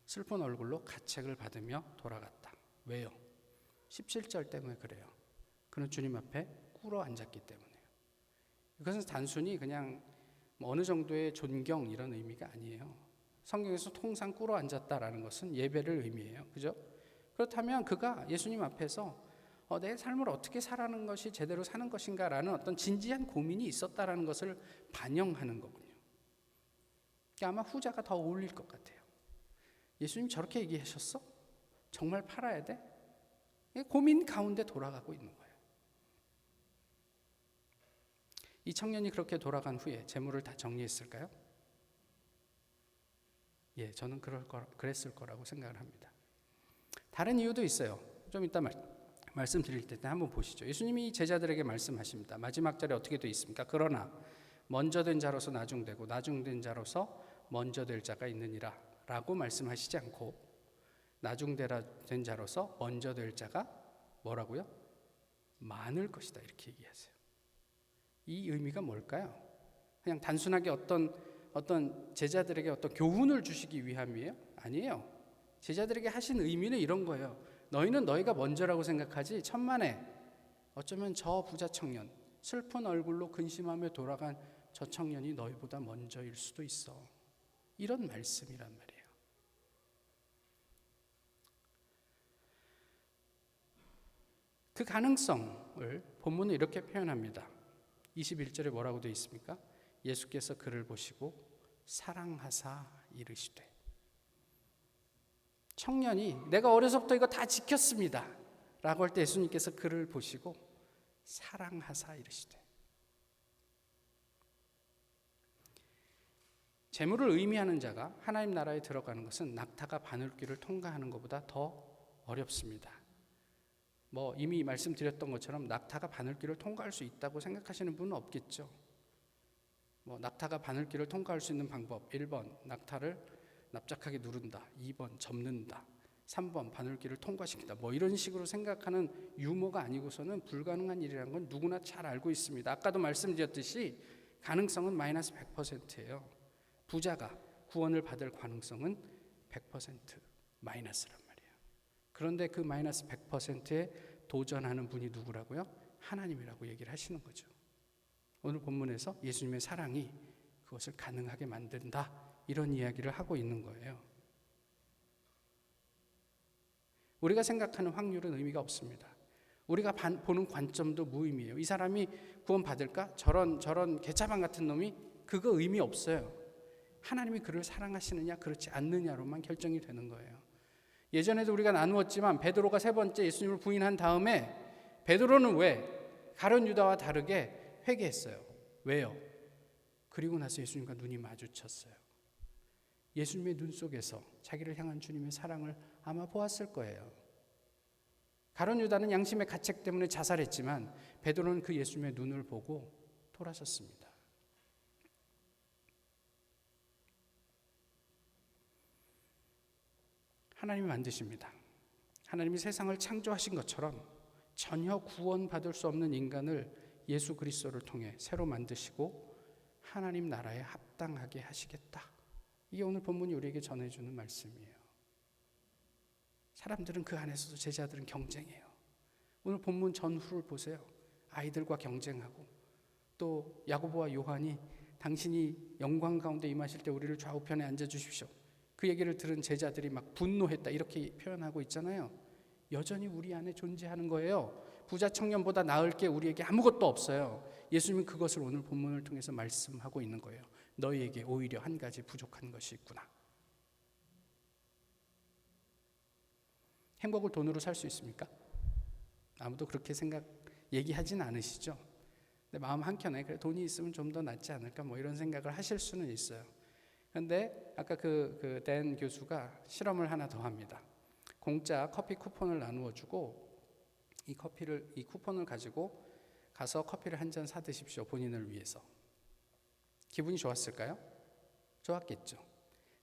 슬픈 얼굴로 가책을 받으며 돌아갔다. 왜요? 17절 때문에 그래요. 그는 주님 앞에 꿇어 앉았기 때문에요. 이것은 단순히 그냥 어느 정도의 존경 이런 의미가 아니에요. 성경에서 통상 꿇어 앉았다라는 것은 예배를 의미해요. 그죠? 그렇다면 그가 예수님 앞에서 내 삶을 어떻게 살아가는 것이 제대로 사는 것인가라는 어떤 진지한 고민이 있었다라는 것을 반영하는 거군요. 그러니까 아마 후자가 더 어울릴 것 같아요. 예수님 저렇게 얘기하셨어? 정말 팔아야 돼? 고민 가운데 돌아가고 있는 거예요. 이 청년이 그렇게 돌아간 후에 재물을 다 정리했을까요? 예, 저는 그랬을 거라고 생각을 합니다. 다른 이유도 있어요. 좀 이따 말씀드릴 때 한번 보시죠. 예수님이 제자들에게 말씀하십니다. 마지막 절에 어떻게 되어 있습니까? 그러나 먼저 된 자로서 나중되고 나중된 자로서 먼저 될 자가 있느니라 라고 말씀하시지 않고, 나중된 자로서 먼저 될 자가 뭐라고요? 많을 것이다, 이렇게 얘기하세요. 이 의미가 뭘까요? 그냥 단순하게 어떤 제자들에게 어떤 교훈을 주시기 위함이에요? 아니에요. 제자들에게 하신 의미는 이런 거예요. 너희는 너희가 먼저라고 생각하지 천만에 어쩌면 저 부자 청년, 슬픈 얼굴로 근심하며 돌아간 저 청년이 너희보다 먼저일 수도 있어. 이런 말씀이란 말이에요. 그 가능성을 본문은 이렇게 표현합니다. 21절에 뭐라고 되어 있습니까? 예수께서 그를 보시고 사랑하사 이르시되. 청년이 내가 어려서부터 이거 다 지켰습니다 라고 할 때 예수님께서 그를 보시고 사랑하사 이르시되. 재물을 의미하는 자가 하나님 나라에 들어가는 것은 낙타가 바늘길을 통과하는 것보다 더 어렵습니다. 이미 말씀드렸던 것처럼 낙타가 바늘길을 통과할 수 있다고 생각하시는 분은 없겠죠. 낙타가 바늘길을 통과할 수 있는 방법 1번 낙타를 납작하게 누른다, 2번 접는다, 3번 바늘길을 통과시킨다, 이런 식으로 생각하는 유머가 아니고서는 불가능한 일이라는 건 누구나 잘 알고 있습니다. 아까도 말씀드렸듯이 가능성은 마이너스 100%예요. 부자가 구원을 받을 가능성은 100% 마이너스란 말이에요. 그런데 그 마이너스 100%에 도전하는 분이 누구라고요? 하나님이라고 얘기를 하시는 거죠. 오늘 본문에서 예수님의 사랑이 그것을 가능하게 만든다, 이런 이야기를 하고 있는 거예요. 우리가 생각하는 확률은 의미가 없습니다. 우리가 보는 관점도 무의미해요. 이 사람이 구원 받을까? 저런 개차반 같은 놈이, 그거 의미 없어요. 하나님이 그를 사랑하시느냐 그렇지 않느냐로만 결정이 되는 거예요. 예전에도 우리가 나누었지만 베드로가 3번째 예수님을 부인한 다음에 베드로는 왜 가룟 유다와 다르게 회개했어요? 왜요? 그리고 나서 예수님과 눈이 마주쳤어요. 예수님의 눈 속에서 자기를 향한 주님의 사랑을 아마 보았을 거예요. 가룟 유다는 양심의 가책 때문에 자살했지만 베드로는 그 예수님의 눈을 보고 돌아섰습니다. 하나님이 만드십니다. 하나님이 세상을 창조하신 것처럼 전혀 구원받을 수 없는 인간을 예수 그리스도를 통해 새로 만드시고 하나님 나라에 합당하게 하시겠다. 이게 오늘 본문이 우리에게 전해주는 말씀이에요. 사람들은 그 안에서도 제자들은 경쟁해요. 오늘 본문 전후를 보세요. 아이들과 경쟁하고 또 야고보와 요한이 당신이 영광 가운데 임하실 때 우리를 좌우편에 앉아주십시오. 그 얘기를 들은 제자들이 막 분노했다 이렇게 표현하고 있잖아요. 여전히 우리 안에 존재하는 거예요. 부자 청년보다 나을 게 우리에게 아무것도 없어요. 예수님은 그것을 오늘 본문을 통해서 말씀하고 있는 거예요. 너희에게 오히려 한 가지 부족한 것이 있구나. 행복을 돈으로 살 수 있습니까? 아무도 그렇게 얘기하진 않으시죠. 근데 마음 한켠에 그래 돈이 있으면 좀 더 낫지 않을까 뭐 이런 생각을 하실 수는 있어요. 그런데 아까 댄 교수가 실험을 하나 더 합니다. 공짜 커피 쿠폰을 나누어 주고 이 쿠폰을 가지고 가서 커피를 한 잔 사 드십시오. 본인을 위해서. 기분이 좋았을까요? 좋았겠죠.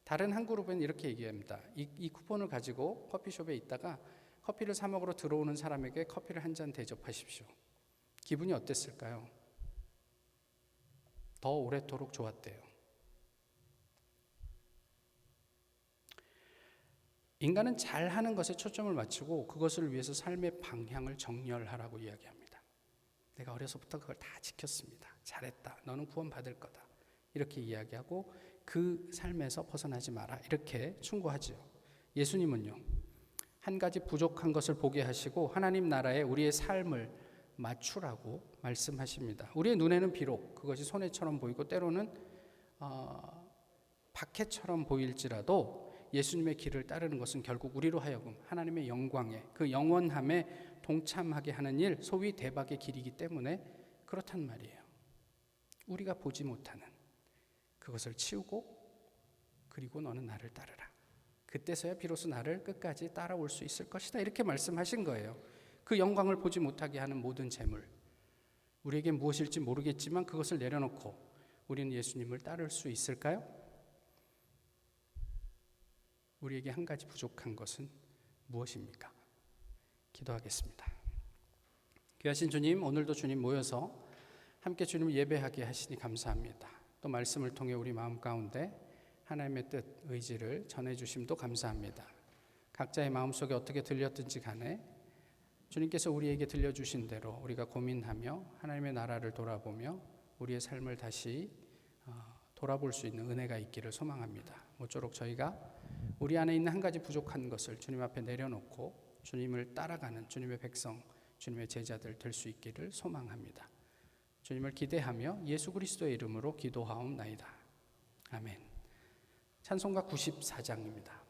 다른 한 그룹은 이렇게 얘기합니다. 이 쿠폰을 가지고 커피숍에 있다가 커피를 사 먹으러 들어오는 사람에게 커피를 한 잔 대접하십시오. 기분이 어땠을까요? 더 오래도록 좋았대요. 인간은 잘하는 것에 초점을 맞추고 그것을 위해서 삶의 방향을 정렬하라고 이야기합니다. 내가 어려서부터 그걸 다 지켰습니다. 잘했다. 너는 구원받을 거다. 이렇게 이야기하고 그 삶에서 벗어나지 마라. 이렇게 충고하죠. 예수님은요. 한 가지 부족한 것을 보게 하시고 하나님 나라에 우리의 삶을 맞추라고 말씀하십니다. 우리의 눈에는 비록 그것이 손해처럼 보이고 때로는 박해처럼 보일지라도 예수님의 길을 따르는 것은 결국 우리로 하여금 하나님의 영광에 그 영원함에 동참하게 하는 일, 소위 대박의 길이기 때문에 그렇단 말이에요. 우리가 보지 못하는 그것을 치우고 그리고 너는 나를 따르라. 그때서야 비로소 나를 끝까지 따라올 수 있을 것이다. 이렇게 말씀하신 거예요. 그 영광을 보지 못하게 하는 모든 재물, 우리에게 무엇일지 모르겠지만 그것을 내려놓고 우리는 예수님을 따를 수 있을까요? 우리에게 한 가지 부족한 것은 무엇입니까? 기도하겠습니다. 귀하신 주님, 오늘도 주님 모여서 함께 주님을 예배하게 하시니 감사합니다. 또 말씀을 통해 우리 마음 가운데 하나님의 뜻, 의지를 전해주심도 감사합니다. 각자의 마음속에 어떻게 들렸든지 간에 주님께서 우리에게 들려주신 대로 우리가 고민하며 하나님의 나라를 돌아보며 우리의 삶을 다시 돌아볼 수 있는 은혜가 있기를 소망합니다. 모쪼록 저희가 우리 안에 있는 한 가지 부족한 것을 주님 앞에 내려놓고 주님을 따라가는 주님의 백성, 주님의 제자들 될 수 있기를 소망합니다. 주님을 기대하며 예수 그리스도의 이름으로 기도하옵나이다. 아멘. 찬송가 94장입니다.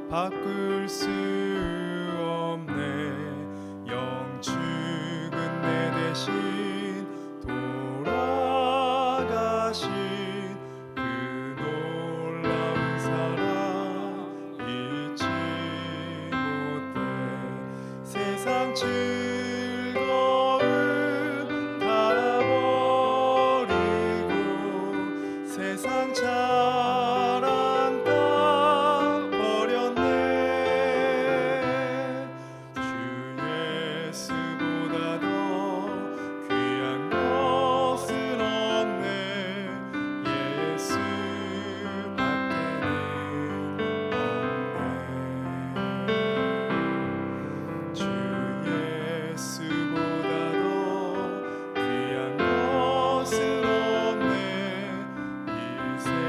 바꿀 수 없네. 영축은 내 대신 돌아가신 그 놀라운 사랑 잊지 못해. 세상 즐거움 다 버리고 세상 자랑 다 이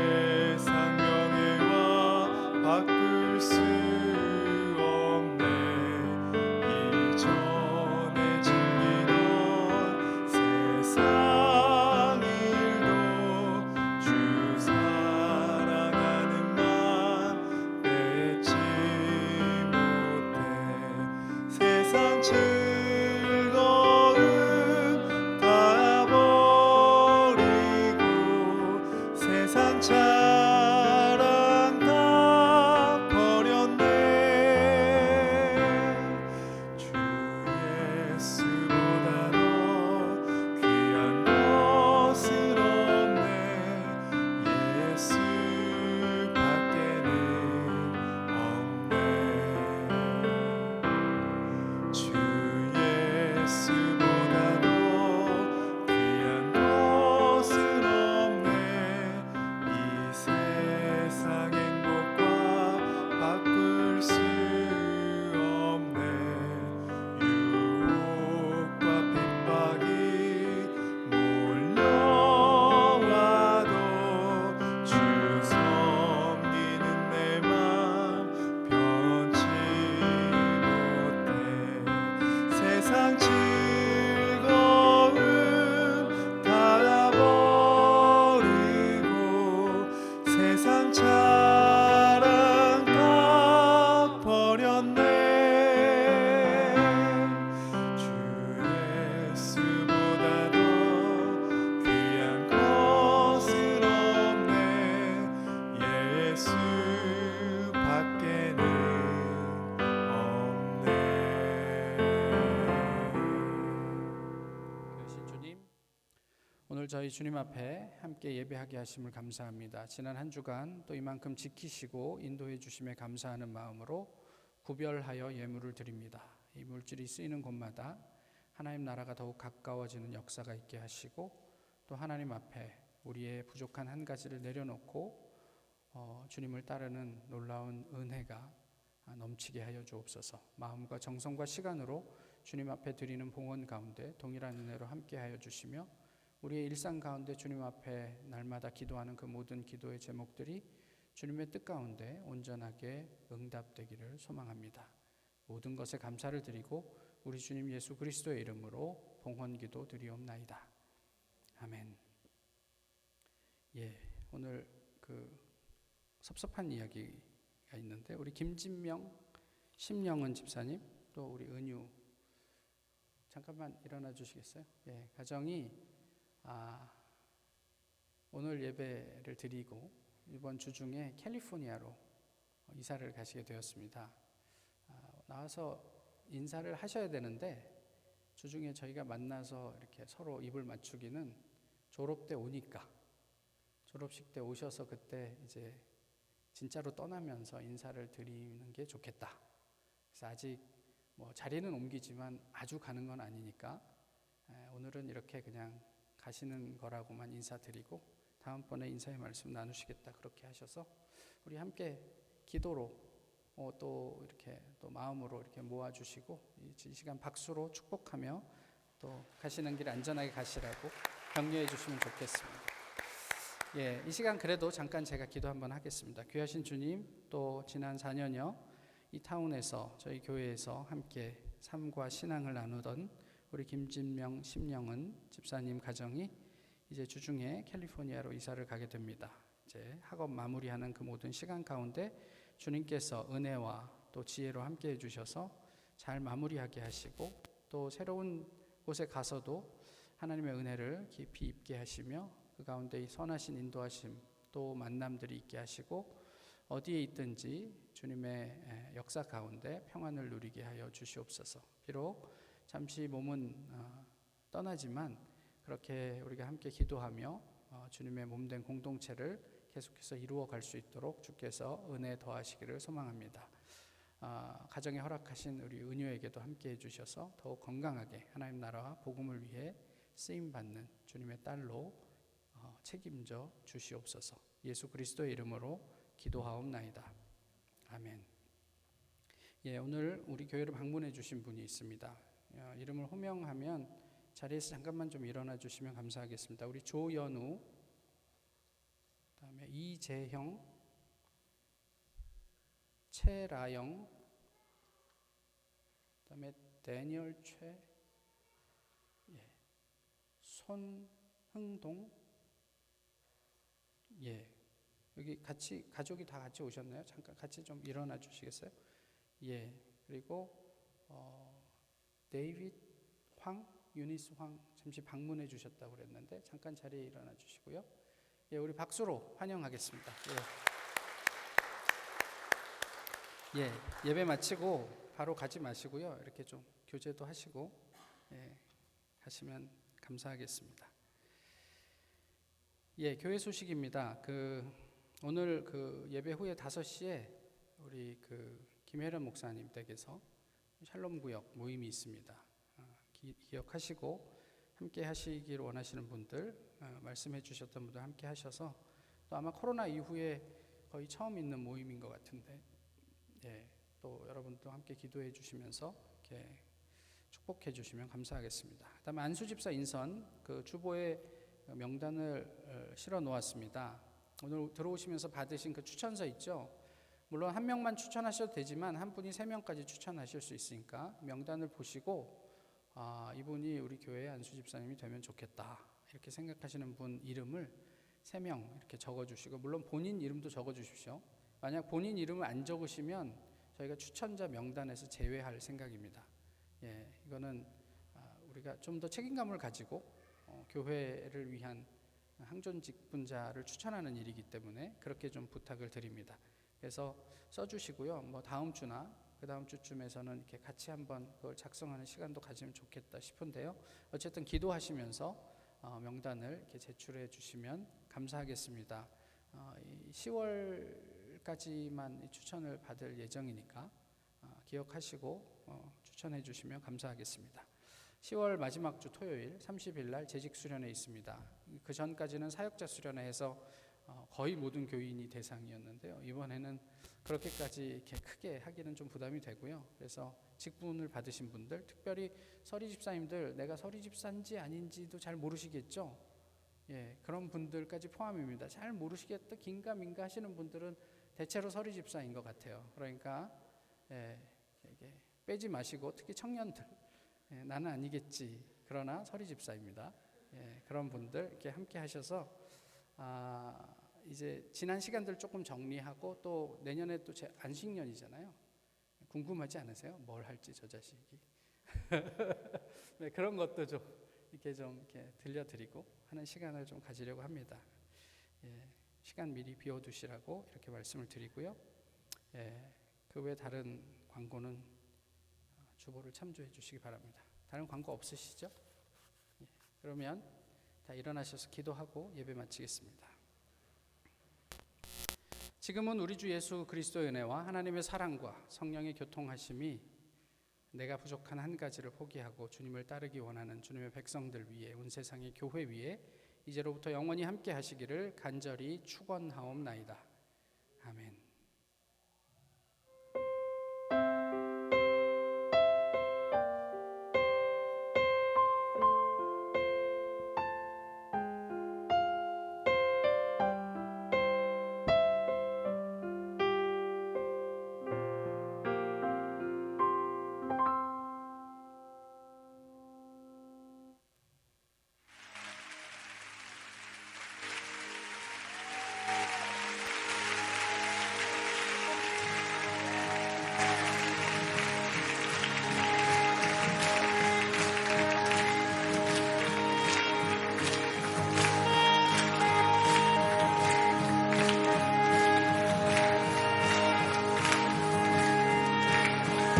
저희 주님 앞에 함께 예배하게 하심을 감사합니다. 지난 한 주간 또 이만큼 지키시고 인도해 주심에 감사하는 마음으로 구별하여 예물을 드립니다. 이 물질이 쓰이는 곳마다 하나님 나라가 더욱 가까워지는 역사가 있게 하시고 또 하나님 앞에 우리의 부족한 한 가지를 내려놓고 주님을 따르는 놀라운 은혜가 넘치게 하여 주옵소서. 마음과 정성과 시간으로 주님 앞에 드리는 봉헌 가운데 동일한 은혜로 함께 하여 주시며 우리의 일상 가운데 주님 앞에 날마다 기도하는 그 모든 기도의 제목들이 주님의 뜻 가운데 온전하게 응답되기를 소망합니다. 모든 것에 감사를 드리고 우리 주님 예수 그리스도의 이름으로 봉헌 기도 드리옵나이다. 아멘. 오늘 그 섭섭한 이야기가 있는데 우리 김진명, 심영은 집사님 또 우리 은유 잠깐만 일어나 주시겠어요? 가정이 오늘 예배를 드리고 이번 주 중에 캘리포니아로 이사를 가시게 되었습니다. 나와서 인사를 하셔야 되는데 주중에 저희가 만나서 이렇게 서로 입을 맞추기는 졸업 때 오니까 졸업식 때 오셔서 그때 이제 진짜로 떠나면서 인사를 드리는 게 좋겠다. 그래서 아직 자리는 옮기지만 아주 가는 건 아니니까 오늘은 이렇게 그냥 가시는 거라고만 인사드리고 다음번에 인사의 말씀 나누시겠다 그렇게 하셔서 우리 함께 기도로 또 이렇게 또 마음으로 이렇게 모아주시고 이 시간 박수로 축복하며 또 가시는 길 안전하게 가시라고 격려해 주시면 좋겠습니다. 이 시간 그래도 잠깐 제가 기도 한번 하겠습니다. 귀하신 주님, 또 지난 4년여 이 타운에서 저희 교회에서 함께 삶과 신앙을 나누던 우리 김진명, 심영은 집사님 가정이 이제 주중에 캘리포니아로 이사를 가게 됩니다. 이제 학업 마무리하는 그 모든 시간 가운데 주님께서 은혜와 또 지혜로 함께 해주셔서 잘 마무리하게 하시고 또 새로운 곳에 가서도 하나님의 은혜를 깊이 입게 하시며 그 가운데 선하신 인도하심 또 만남들이 있게 하시고 어디에 있든지 주님의 역사 가운데 평안을 누리게 하여 주시옵소서. 비록 잠시 몸은 떠나지만 그렇게 우리가 함께 기도하며 주님의 몸된 공동체를 계속해서 이루어 갈 수 있도록 주께서 은혜 더하시기를 소망합니다. 가정에 허락하신 우리 은유에게도 함께 해주셔서 더욱 건강하게 하나님 나라와 복음을 위해 쓰임받는 주님의 딸로 책임져 주시옵소서. 예수 그리스도의 이름으로 기도하옵나이다. 아멘. 오늘 우리 교회를 방문해 주신 분이 있습니다. 이름을 호명하면 자리에서 잠깐만 좀 일어나 주시면 감사하겠습니다. 우리 조연우, 그다음에 이재형, 최라영, 그다음에 데니얼 최, 손흥동, 여기 같이 가족이 다 같이 오셨나요? 잠깐 같이 좀 일어나 주시겠어요? 그리고 데이빗 황, 유니스 황 잠시 방문해 주셨다고 그랬는데 잠깐 자리에 일어나 주시고요. 우리 박수로 환영하겠습니다. 예배 마치고 바로 가지 마시고요. 이렇게 좀 교제도 하시고 가시면 감사하겠습니다. 교회 소식입니다. 오늘 예배 후에 5시에 우리 김혜련 목사님 댁에서 샬롬 구역 모임이 있습니다. 기억하시고 함께 하시길 원하시는 분들, 말씀해 주셨던 분들 함께 하셔서 또 아마 코로나 이후에 거의 처음 있는 모임인 것 같은데 또 여러분도 함께 기도해 주시면서 이렇게 축복해 주시면 감사하겠습니다. 그다음에 안수집사 인선 주보에 명단을 실어 놓았습니다. 오늘 들어오시면서 받으신 그 추천서 있죠? 물론 한 명만 추천하셔도 되지만 한 분이 3명까지 추천하실 수 있으니까 명단을 보시고 이분이 우리 교회의 안수집사님이 되면 좋겠다 이렇게 생각하시는 분 이름을 3명 이렇게 적어주시고 물론 본인 이름도 적어주십시오. 만약 본인 이름을 안 적으시면 저희가 추천자 명단에서 제외할 생각입니다. 이거는 우리가 좀 더 책임감을 가지고 교회를 위한 항존직 분자를 추천하는 일이기 때문에 그렇게 좀 부탁을 드립니다. 그래서 써주시고요. 다음 주나 그 다음 주쯤에서는 이렇게 같이 한번 그걸 작성하는 시간도 가지면 좋겠다 싶은데요. 어쨌든 기도하시면서 명단을 이렇게 제출해 주시면 감사하겠습니다. 10월까지만 추천을 받을 예정이니까 기억하시고 추천해 주시면 감사하겠습니다. 10월 마지막 주 토요일 30일 날 재직 수련회 있습니다. 그 전까지는 사역자 수련회 해서 거의 모든 교인이 대상이었는데요. 이번에는 그렇게까지 이렇게 크게 하기는 좀 부담이 되고요. 그래서 직분을 받으신 분들, 특별히 서리 집사님들, 내가 서리 집사인지 아닌지도 잘 모르시겠죠. 예, 그런 분들까지 포함입니다. 잘 모르시겠다, 긴가민가 하시는 분들은 대체로 서리 집사인 것 같아요. 그러니까 이게 빼지 마시고, 특히 청년들, 나는 아니겠지, 그러나 서리 집사입니다. 그런 분들 이렇게 함께 하셔서 이제 지난 시간들 조금 정리하고, 또 내년에 또 제 안식년이잖아요. 궁금하지 않으세요? 뭘 할지 저 자식이. 네, 그런 것도 좀 이렇게 들려드리고 하는 시간을 좀 가지려고 합니다. 시간 미리 비워두시라고 이렇게 말씀을 드리고요. 그 외 다른 광고는 주보를 참조해 주시기 바랍니다. 다른 광고 없으시죠? 그러면 다 일어나셔서 기도하고 예배 마치겠습니다. 지금은 우리 주 예수 그리스도의 은혜와 하나님의 사랑과 성령의 교통하심이 내가 부족한 한 가지를 포기하고 주님을 따르기 원하는 주님의 백성들 위에, 온 세상의 교회 위에 이제로부터 영원히 함께 하시기를 간절히 축원하옵나이다. 아멘.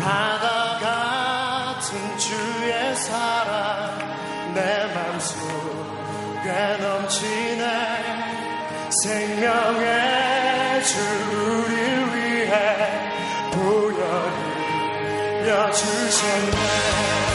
바다 같은 주의 사랑 내 맘속에 넘치네. 생명의 주 우리를 위해 보혈을 흘려 주셨네.